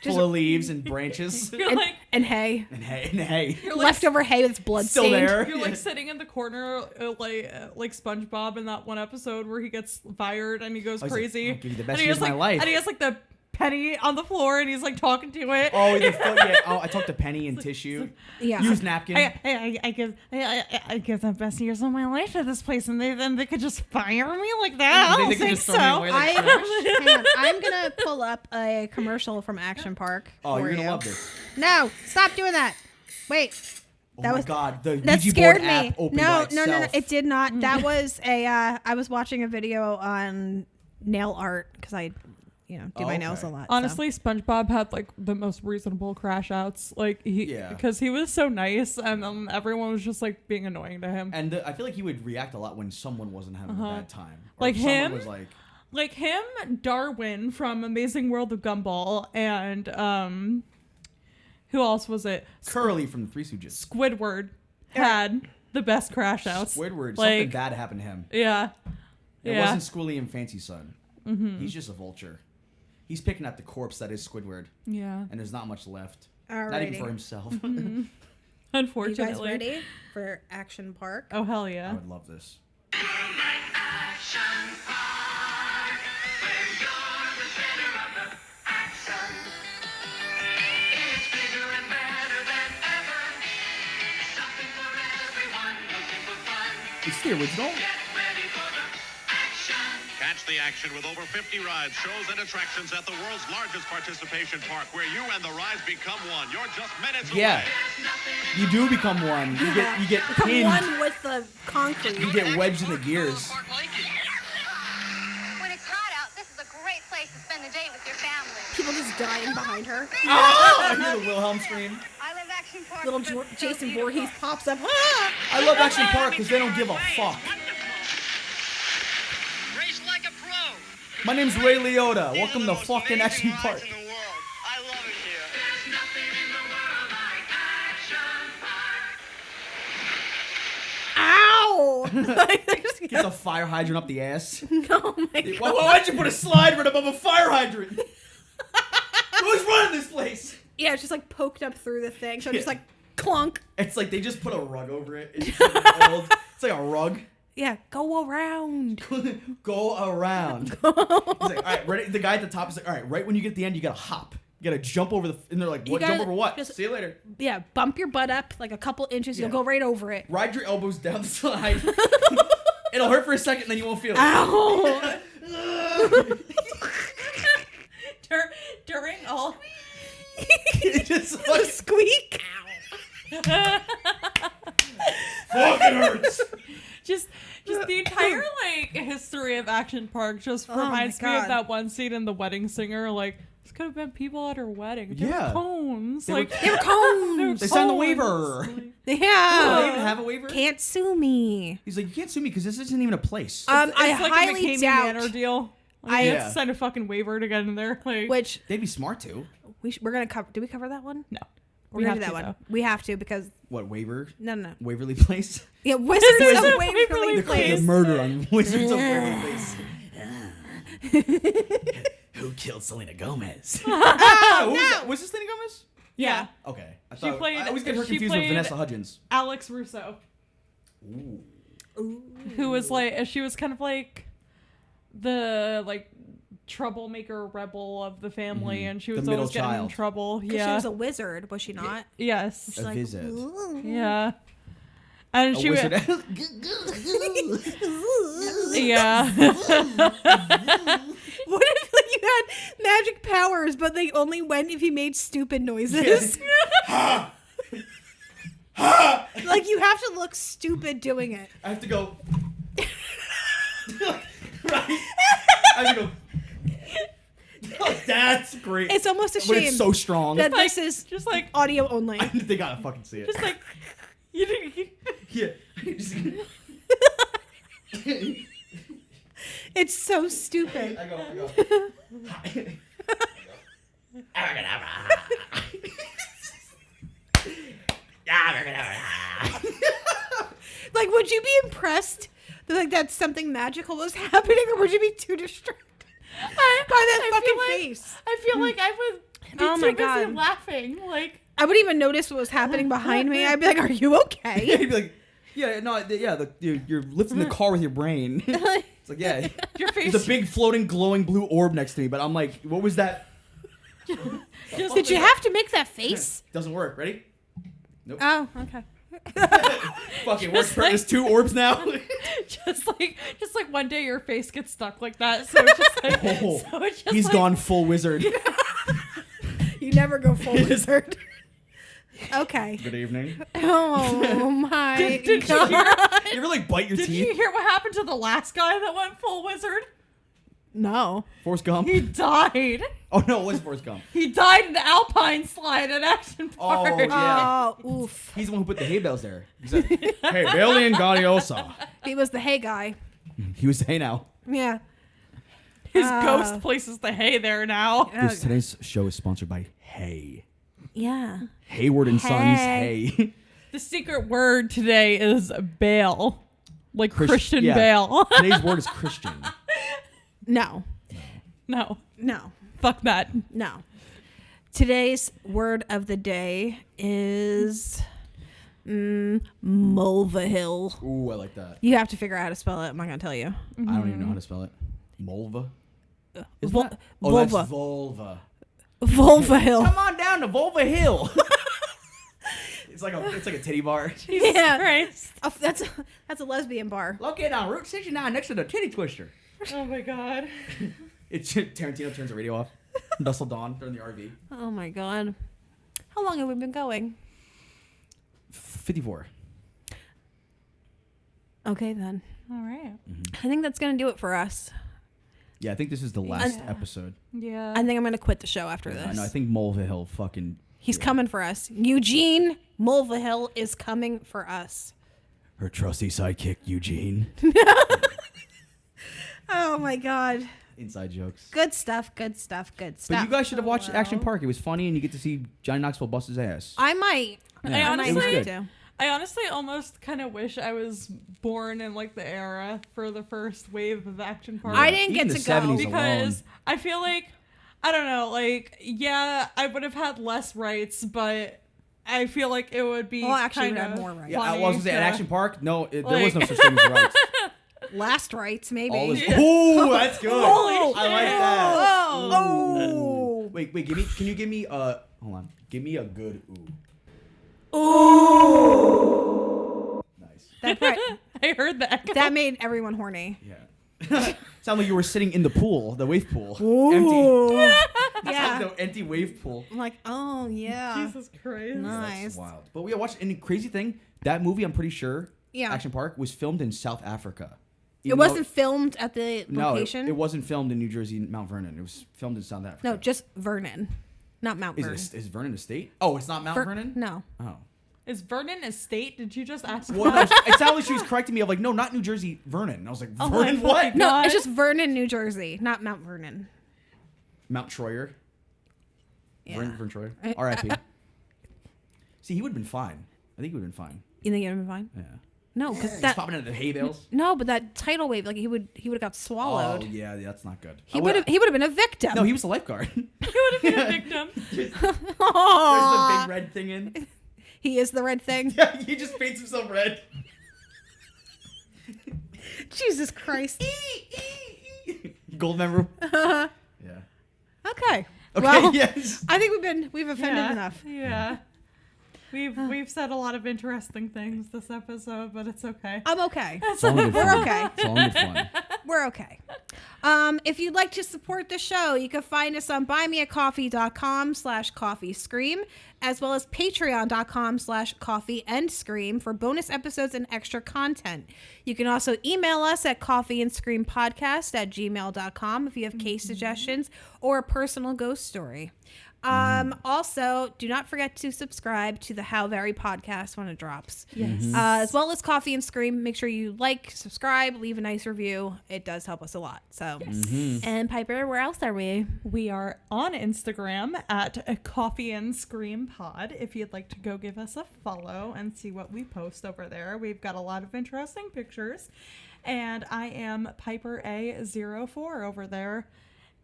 Speaker 1: full of leaves and branches
Speaker 3: You're like
Speaker 2: and hay.
Speaker 1: and hay.
Speaker 3: you're like
Speaker 2: Leftover hay with blood
Speaker 1: Still
Speaker 2: stained.
Speaker 1: there.
Speaker 3: You're like sitting in the corner, like SpongeBob in that one episode where he gets fired and he goes
Speaker 1: I was like,
Speaker 3: crazy.
Speaker 1: I'll give you the
Speaker 3: And
Speaker 1: best
Speaker 3: he
Speaker 1: years
Speaker 3: has,
Speaker 1: of my life.
Speaker 3: And he has like the penny on the floor and he's like talking to it.
Speaker 1: Oh, yeah. Oh, I talked to Penny and tissue.
Speaker 2: Yeah.
Speaker 1: Use napkin.
Speaker 3: I give the best years of my life to this place, and they could just fire me like that. I
Speaker 1: They
Speaker 3: don't
Speaker 1: could
Speaker 3: think
Speaker 1: just
Speaker 3: so.
Speaker 1: throw me away like trash.
Speaker 2: Hang on, I'm gonna pull up a commercial from Action Park.
Speaker 1: Oh,
Speaker 2: for
Speaker 1: you're gonna
Speaker 2: you.
Speaker 1: love this.
Speaker 2: No, stop doing that. Wait,
Speaker 1: Oh
Speaker 2: That
Speaker 1: my
Speaker 2: was-
Speaker 1: god, the
Speaker 2: that
Speaker 1: Ouija
Speaker 2: scared
Speaker 1: board
Speaker 2: me.
Speaker 1: app opened by
Speaker 2: No,
Speaker 1: itself.
Speaker 2: it did not. That was a. I was watching a video on nail art because I, do my nails a
Speaker 1: Okay.
Speaker 2: lot. so.
Speaker 3: Honestly, SpongeBob had like the most reasonable crash outs. Like because he was so nice, and everyone was just like being annoying to him.
Speaker 1: And I feel like he would react a lot when someone wasn't having a bad time. Or
Speaker 3: Like
Speaker 1: if someone
Speaker 3: him?
Speaker 1: was like,
Speaker 3: Like him, Darwin from Amazing World of Gumball, and who else was it?
Speaker 1: Curly from the Three Stooges.
Speaker 3: Squidward had the best crash outs.
Speaker 1: Squidward,
Speaker 3: Like-
Speaker 1: something bad happened to him.
Speaker 3: Yeah.
Speaker 1: It
Speaker 3: Yeah.
Speaker 1: wasn't Squilly and Fancy Son. He's just a vulture. He's picking at the corpse that is Squidward,
Speaker 3: Yeah.
Speaker 1: and there's not much left. Not even
Speaker 2: Alrighty.
Speaker 1: for himself.
Speaker 2: You guys
Speaker 3: Unfortunately.
Speaker 2: ready for Action Park?
Speaker 3: Oh hell
Speaker 1: I
Speaker 3: yeah.
Speaker 1: would love this. It's the original.
Speaker 4: Catch the the action with over 50 rides, shows, and attractions at the world's largest participation park, where you and the rides become one. You're just minutes
Speaker 1: Yeah.
Speaker 4: away.
Speaker 1: You do become one. You get
Speaker 2: Become
Speaker 1: pinned.
Speaker 2: one with the concrete.
Speaker 1: You get wedged in the gears.
Speaker 5: When it's hot out, this is a great place to spend the day with your family.
Speaker 2: People just dying behind her.
Speaker 1: Oh, I hear the Wilhelm scream.
Speaker 5: I love Action Park.
Speaker 2: Little
Speaker 5: because it's so
Speaker 2: Jason
Speaker 5: beautiful.
Speaker 2: Voorhees pops up. Ah!
Speaker 1: I love Action Park because they don't give a fuck.
Speaker 4: Race like a pro.
Speaker 1: My name's Ray Liotta. Welcome to fucking Action Park.
Speaker 4: I love it here.
Speaker 2: Ow!
Speaker 1: Get the fire hydrant up the ass.
Speaker 2: Oh my god.
Speaker 1: Why'd you put a slide right above a fire hydrant? Who's running this place?
Speaker 2: Yeah, it's just like poked up through the thing. So just like clunk.
Speaker 1: It's like they just put a rug over it. It's, like old. It's like a rug.
Speaker 2: Yeah, go around.
Speaker 1: Go around. He's like, all right, ready? The guy at the top is like, all right, right when you get to the end, you gotta hop. You gotta jump over the. And they're like, what?
Speaker 2: gotta
Speaker 1: Jump over what?
Speaker 2: just-
Speaker 1: See you later.
Speaker 2: Yeah, bump your butt up like a couple inches. You'll
Speaker 1: Yeah.
Speaker 2: go right over it.
Speaker 1: Ride your elbows down the slide. It'll hurt for a second, then you won't feel it.
Speaker 2: Ow!
Speaker 3: During all
Speaker 1: It just fucking,
Speaker 2: Squeak.
Speaker 1: fucking hurts.
Speaker 3: just the entire like history of Action Park just
Speaker 2: Oh my
Speaker 3: reminds me of
Speaker 2: God.
Speaker 3: that one scene in The Wedding Singer. Like, this could have been people at her wedding. They
Speaker 1: Yeah.
Speaker 3: were cones.
Speaker 1: They
Speaker 3: like
Speaker 1: were-
Speaker 2: They were cones.
Speaker 1: They signed the
Speaker 3: cones.
Speaker 1: waiver.
Speaker 3: Like,
Speaker 1: Oh, they
Speaker 2: Yeah.
Speaker 1: even have a waiver?
Speaker 2: Can't sue me.
Speaker 1: He's like, you can't sue me because this isn't even a place.
Speaker 2: I
Speaker 3: it's like a
Speaker 2: highly
Speaker 3: McCamey
Speaker 2: doubt.
Speaker 3: Manor deal. Like,
Speaker 2: I-
Speaker 3: you have
Speaker 1: Yeah.
Speaker 3: to sign a fucking waiver to get in there. Like,
Speaker 2: Which
Speaker 1: They'd be smart to.
Speaker 2: we're gonna cover. Did we cover that one?
Speaker 3: no,
Speaker 2: We're gonna do
Speaker 3: have
Speaker 2: that
Speaker 3: to,
Speaker 2: one.
Speaker 3: though.
Speaker 2: We have to because
Speaker 1: What, waiver?
Speaker 2: no.
Speaker 1: Waverly Place?
Speaker 2: Yeah, Wizards
Speaker 3: Wizards
Speaker 2: of
Speaker 3: of
Speaker 2: Waverly
Speaker 3: Waverly
Speaker 2: Place.
Speaker 1: The murder on Wizards of Waverly Place. Who killed Selena Gomez? Who was that? Was this Selena Gomez?
Speaker 3: Yeah.
Speaker 1: Okay. I
Speaker 3: She played-
Speaker 1: I always get her
Speaker 3: she
Speaker 1: confused with
Speaker 3: played-
Speaker 1: Vanessa Hudgens.
Speaker 3: Alex Russo, who was like, she was kind of like the like troublemaker rebel of the family, and she
Speaker 1: The
Speaker 3: was
Speaker 1: middle
Speaker 3: always getting in
Speaker 1: child.
Speaker 3: trouble.
Speaker 2: 'Cause
Speaker 3: Yeah.
Speaker 2: she was a wizard, was she not?
Speaker 3: Yes.
Speaker 2: She's
Speaker 1: A
Speaker 2: like,
Speaker 1: visit.
Speaker 2: "Ooh."
Speaker 3: Yeah. And
Speaker 1: A
Speaker 3: she
Speaker 1: wizard.
Speaker 3: yeah.
Speaker 2: What if like you had magic powers, but they only went if you made stupid noises? Like you have to look stupid doing it.
Speaker 1: I have to go. Right? I have to go. That's great.
Speaker 2: It's almost a
Speaker 1: But
Speaker 2: shame
Speaker 1: it's so strong.
Speaker 2: that this is
Speaker 3: just like
Speaker 2: audio only.
Speaker 1: They gotta fucking see it.
Speaker 3: just like you didn't
Speaker 1: Yeah.
Speaker 2: It's so stupid.
Speaker 1: I go.
Speaker 2: Like, would you be impressed that like that something magical was happening, or would you be too distracted by that fucking face?
Speaker 3: I feel like I would be
Speaker 2: Oh
Speaker 3: too
Speaker 2: my
Speaker 3: busy
Speaker 2: God.
Speaker 3: laughing. Like
Speaker 2: I wouldn't even notice what was happening behind me. I'd be like, "Are you okay?"
Speaker 1: He'd be like, yeah, no, yeah, you're lifting the car with your brain. It's like, yeah.
Speaker 3: your face.
Speaker 1: There's a big floating glowing blue orb next to me, but I'm like, what was that?
Speaker 2: Did you have to make that face?
Speaker 1: Doesn't work. Ready?
Speaker 2: Oh, okay.
Speaker 1: Fuck, it works.
Speaker 3: Just like-
Speaker 1: There's two orbs now.
Speaker 3: just like one day your face gets stuck like that. So it's just like
Speaker 1: Oh,
Speaker 3: so it's just
Speaker 1: he's
Speaker 3: like,
Speaker 1: gone full wizard.
Speaker 2: You never go full wizard. Okay.
Speaker 1: Good evening.
Speaker 2: Oh my
Speaker 3: Did you
Speaker 2: god.
Speaker 1: You ever like bite your
Speaker 3: Did
Speaker 1: teeth?
Speaker 3: you hear what happened to the last guy that went full wizard?
Speaker 2: No.
Speaker 1: Forrest Gump?
Speaker 3: He died.
Speaker 1: Oh no, it was Forrest Gump.
Speaker 3: He died in the Alpine slide at Action Park.
Speaker 1: Oh yeah.
Speaker 2: Oh, oof.
Speaker 1: He's the one who put the hay bales there. He said, "Hey, Bailey and Gaudiosa."
Speaker 2: He was the hay guy.
Speaker 1: He was hey now.
Speaker 2: Yeah.
Speaker 3: His ghost places the hay there now.
Speaker 1: Today's show is sponsored by Hay.
Speaker 2: Yeah.
Speaker 1: Hayward and Sons Hay.
Speaker 3: The secret word today is bail. Like Christian
Speaker 1: yeah.
Speaker 3: Bale.
Speaker 1: Today's word is Christian.
Speaker 2: No.
Speaker 3: No.
Speaker 2: No.
Speaker 3: Fuck that.
Speaker 2: No. Today's word of the day is Mulvihill.
Speaker 1: Ooh, I like that.
Speaker 2: You have to figure out how to spell it. I'm not gonna tell you.
Speaker 1: I don't even know how to spell it. Mulva? Isn't
Speaker 2: Vul-
Speaker 1: that- Oh, that's
Speaker 2: vulva.
Speaker 1: vulva.
Speaker 2: Vulva Hill.
Speaker 1: Come on down to Vulva Hill. It's like a titty bar.
Speaker 2: Yeah.
Speaker 3: Christ.
Speaker 2: Oh, that's a lesbian bar.
Speaker 1: Located on Route 69 next to the titty twister.
Speaker 3: Oh my god.
Speaker 1: Tarantino turns the radio off. Dusk Dawn during the RV.
Speaker 2: Oh my god. How long have we been going?
Speaker 1: 54.
Speaker 2: Okay then.
Speaker 3: All right.
Speaker 2: I think that's gonna do it for us.
Speaker 1: Yeah, I think this is the last episode.
Speaker 3: Yeah.
Speaker 2: I think I'm gonna quit the show after
Speaker 1: I
Speaker 2: this.
Speaker 1: know. I think Mulvihill fucking.
Speaker 2: He's coming for us. Eugene Mulvihill is coming for us.
Speaker 1: Her trusty sidekick Eugene.
Speaker 2: Oh my god.
Speaker 1: Inside jokes.
Speaker 2: Good stuff. Good stuff. Good stuff.
Speaker 1: But you guys should have watched Action Park. It was funny, and you get to see Johnny Knoxville bust his ass.
Speaker 2: I might.
Speaker 1: Yeah,
Speaker 3: I
Speaker 1: it was
Speaker 3: honestly-
Speaker 1: good.
Speaker 3: I honestly almost kind of wish I was born in like the era for the first wave of Action Park.
Speaker 2: I didn't
Speaker 1: Even
Speaker 2: get
Speaker 1: the
Speaker 2: to go
Speaker 1: 70s
Speaker 3: because
Speaker 1: alone.
Speaker 3: I feel like I don't know, like yeah, I would have had less rights, but I feel like it would be
Speaker 2: Well, actually,
Speaker 3: kind
Speaker 2: we had
Speaker 3: of
Speaker 2: more rights.
Speaker 1: Yeah, I
Speaker 3: funny.
Speaker 1: was gonna say at
Speaker 3: Yeah.
Speaker 1: Action Park. No, there was
Speaker 3: Like-
Speaker 1: no such thing as rights.
Speaker 2: Last rights, maybe.
Speaker 1: All this. Ooh, that's good.
Speaker 2: Holy
Speaker 1: I like that.
Speaker 2: Oh.
Speaker 1: Wait. Can you give me hold on. Give me a good ooh. Nice.
Speaker 2: That part,
Speaker 3: I heard that.
Speaker 2: that made everyone horny.
Speaker 1: Yeah. Sound like you were sitting in the pool, the wave pool.
Speaker 2: Ooh.
Speaker 1: Empty.
Speaker 2: Yeah.
Speaker 1: The empty wave pool.
Speaker 2: I'm like, oh yeah.
Speaker 3: Jesus Christ.
Speaker 2: Nice.
Speaker 1: That's wild. But we watched. And the crazy thing, that movie, I'm pretty sure,
Speaker 2: Yeah.
Speaker 1: Action Park, was filmed in South Africa.
Speaker 2: It
Speaker 1: Even
Speaker 2: wasn't
Speaker 1: though-
Speaker 2: filmed at the
Speaker 1: No,
Speaker 2: location.
Speaker 1: it wasn't filmed in New Jersey, Mount Vernon. It was filmed in South Africa.
Speaker 2: No, just Vernon, not Mount Vernon.
Speaker 1: Is Vernon a state? Oh, it's not Mount Vernon?
Speaker 2: No.
Speaker 1: Oh.
Speaker 3: Is Vernon a state? Did you just ask?
Speaker 1: Well, no, it sounded like she was correcting me. I'm like, no, not New Jersey, Vernon. And I was like,
Speaker 3: Oh my
Speaker 1: Vernon what?
Speaker 3: fucking
Speaker 2: No,
Speaker 3: God.
Speaker 2: it's just Vernon, New Jersey, not Mount Vernon.
Speaker 1: Mount Troyer.
Speaker 2: Yeah.
Speaker 1: Vern Troyer. R.I.P. See, he would have been fine. I think he would have been fine.
Speaker 2: You think it'd been fine?
Speaker 1: Yeah.
Speaker 2: No, because
Speaker 1: He's
Speaker 2: that
Speaker 1: popping into the hay bales.
Speaker 2: no, but that tidal wave, like he would have got swallowed.
Speaker 1: Oh, yeah, that's not good.
Speaker 2: He would have been a victim.
Speaker 1: No, he was the lifeguard.
Speaker 3: You would have been a victim.
Speaker 1: There's
Speaker 2: Aw.
Speaker 1: the big red thing in.
Speaker 2: He is the red thing.
Speaker 1: Yeah, he just paints himself red.
Speaker 2: Jesus Christ.
Speaker 1: Gold member. Yeah.
Speaker 2: Okay.
Speaker 1: Okay,
Speaker 2: Well,
Speaker 1: yes.
Speaker 2: I think we've offended
Speaker 3: Yeah.
Speaker 2: enough.
Speaker 3: Yeah. We've said a lot of interesting things this episode, but it's okay.
Speaker 2: I'm okay.
Speaker 1: It's all in good
Speaker 2: We're
Speaker 1: fun.
Speaker 2: okay.
Speaker 1: It's all in good fun.
Speaker 2: We're okay. If you'd like to support the show, you can find us on buymeacoffee.com/coffeescream, as well as patreon.com/coffeeandscream for bonus episodes and extra content. You can also email us at coffeeandscreampodcast@gmail.com if you have case suggestions or a personal ghost story. Also, do not forget to subscribe to the How Very podcast when it drops.
Speaker 3: Yes.
Speaker 2: As well as Coffee and Scream. Make sure you like, subscribe, leave a nice review. It does help us a lot. So, and Piper, where else are we?
Speaker 3: We are on Instagram at Coffee and Scream Pod. If you'd like to go give us a follow and see what we post over there, we've got a lot of interesting pictures. And I am Piper A04 over there.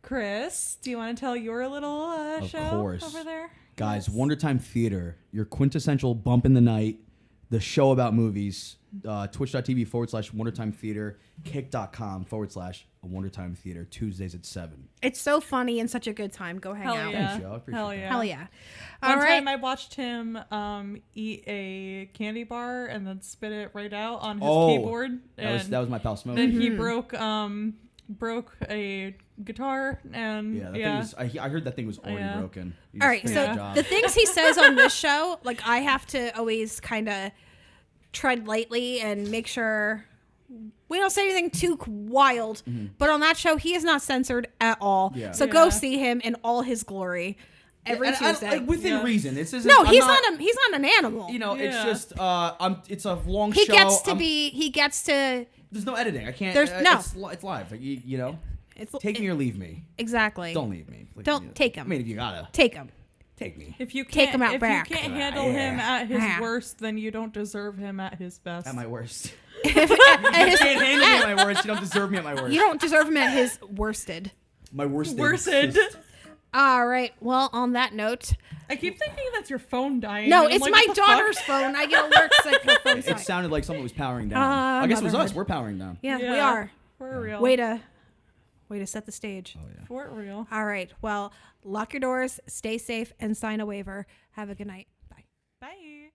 Speaker 3: Chris, do you want to tell your little show
Speaker 1: course.
Speaker 3: over there?
Speaker 1: Guys,
Speaker 3: Yes.
Speaker 1: Wonder Time Theater, your quintessential bump in the night, the show about movies, twitch.tv/WonderTime Theater, kick.com/WonderTime Theater, Tuesdays at 7.
Speaker 2: It's so funny and such a good time. Go hang
Speaker 3: Hell
Speaker 2: out.
Speaker 3: yeah.
Speaker 1: Thanks, y'all. I appreciate
Speaker 3: Hell
Speaker 1: that.
Speaker 3: yeah.
Speaker 2: Hell yeah.
Speaker 3: One
Speaker 2: All right.
Speaker 3: time I watched him eat a candy bar and then spit it right out on his keyboard.
Speaker 1: That was my pal Smoke.
Speaker 3: Then he broke a guitar and
Speaker 1: Yeah, that thing was, I heard that thing was already
Speaker 3: Yeah.
Speaker 1: broken. He
Speaker 2: All
Speaker 1: just
Speaker 2: right.
Speaker 1: finished
Speaker 2: So
Speaker 1: the job.
Speaker 2: the things he says on this show, like I have to always kind of tread lightly and make sure we don't say anything too wild. But on that show, he is not censored at all.
Speaker 1: Yeah.
Speaker 2: So go
Speaker 3: Yeah.
Speaker 2: see him in all his glory every
Speaker 1: And
Speaker 2: Tuesday.
Speaker 1: like, within
Speaker 3: Yeah.
Speaker 1: reason. This isn't.
Speaker 2: No,
Speaker 1: I'm
Speaker 2: he's not an animal.
Speaker 1: You know, it's
Speaker 3: Yeah.
Speaker 1: just it's a long
Speaker 2: he
Speaker 1: show.
Speaker 2: gets to be. He gets to.
Speaker 1: There's no editing. I can't.
Speaker 2: There's- no.
Speaker 1: It's live. Like, you know,
Speaker 2: It's
Speaker 1: take me or leave me.
Speaker 2: exactly.
Speaker 1: Don't leave me. Like,
Speaker 2: Don't
Speaker 1: you know.
Speaker 2: take him.
Speaker 1: I mean, if you gotta
Speaker 2: Take him.
Speaker 1: take me
Speaker 3: if you
Speaker 2: Take
Speaker 3: can't,
Speaker 2: him out
Speaker 3: if
Speaker 2: back.
Speaker 3: you can't
Speaker 1: Yeah.
Speaker 3: handle him at his
Speaker 2: Yeah.
Speaker 3: worst, then you don't deserve him at his best.
Speaker 1: at my worst.
Speaker 2: And
Speaker 1: You can't handle me at my worst. You don't deserve me at my worst.
Speaker 2: you don't deserve him at his worsted.
Speaker 1: My worst.
Speaker 3: Worsted.
Speaker 2: All right. Well, on that note,
Speaker 3: I keep thinking that's your phone dying.
Speaker 2: no,
Speaker 3: and I'm
Speaker 2: it's
Speaker 3: like,
Speaker 2: my
Speaker 3: what the fuck?
Speaker 2: daughter's phone. I get alerts like her phone's
Speaker 1: It
Speaker 2: dying.
Speaker 1: sounded like someone was powering down. I guess it was us.
Speaker 2: motherhood.
Speaker 1: We're powering down.
Speaker 2: Yeah, we
Speaker 3: Yeah.
Speaker 2: are.
Speaker 3: For real.
Speaker 2: Way to set the stage.
Speaker 1: Oh yeah.
Speaker 3: For real.
Speaker 2: All right. Well, lock your doors, stay safe, and sign a waiver. Have a good night. Bye.
Speaker 3: Bye.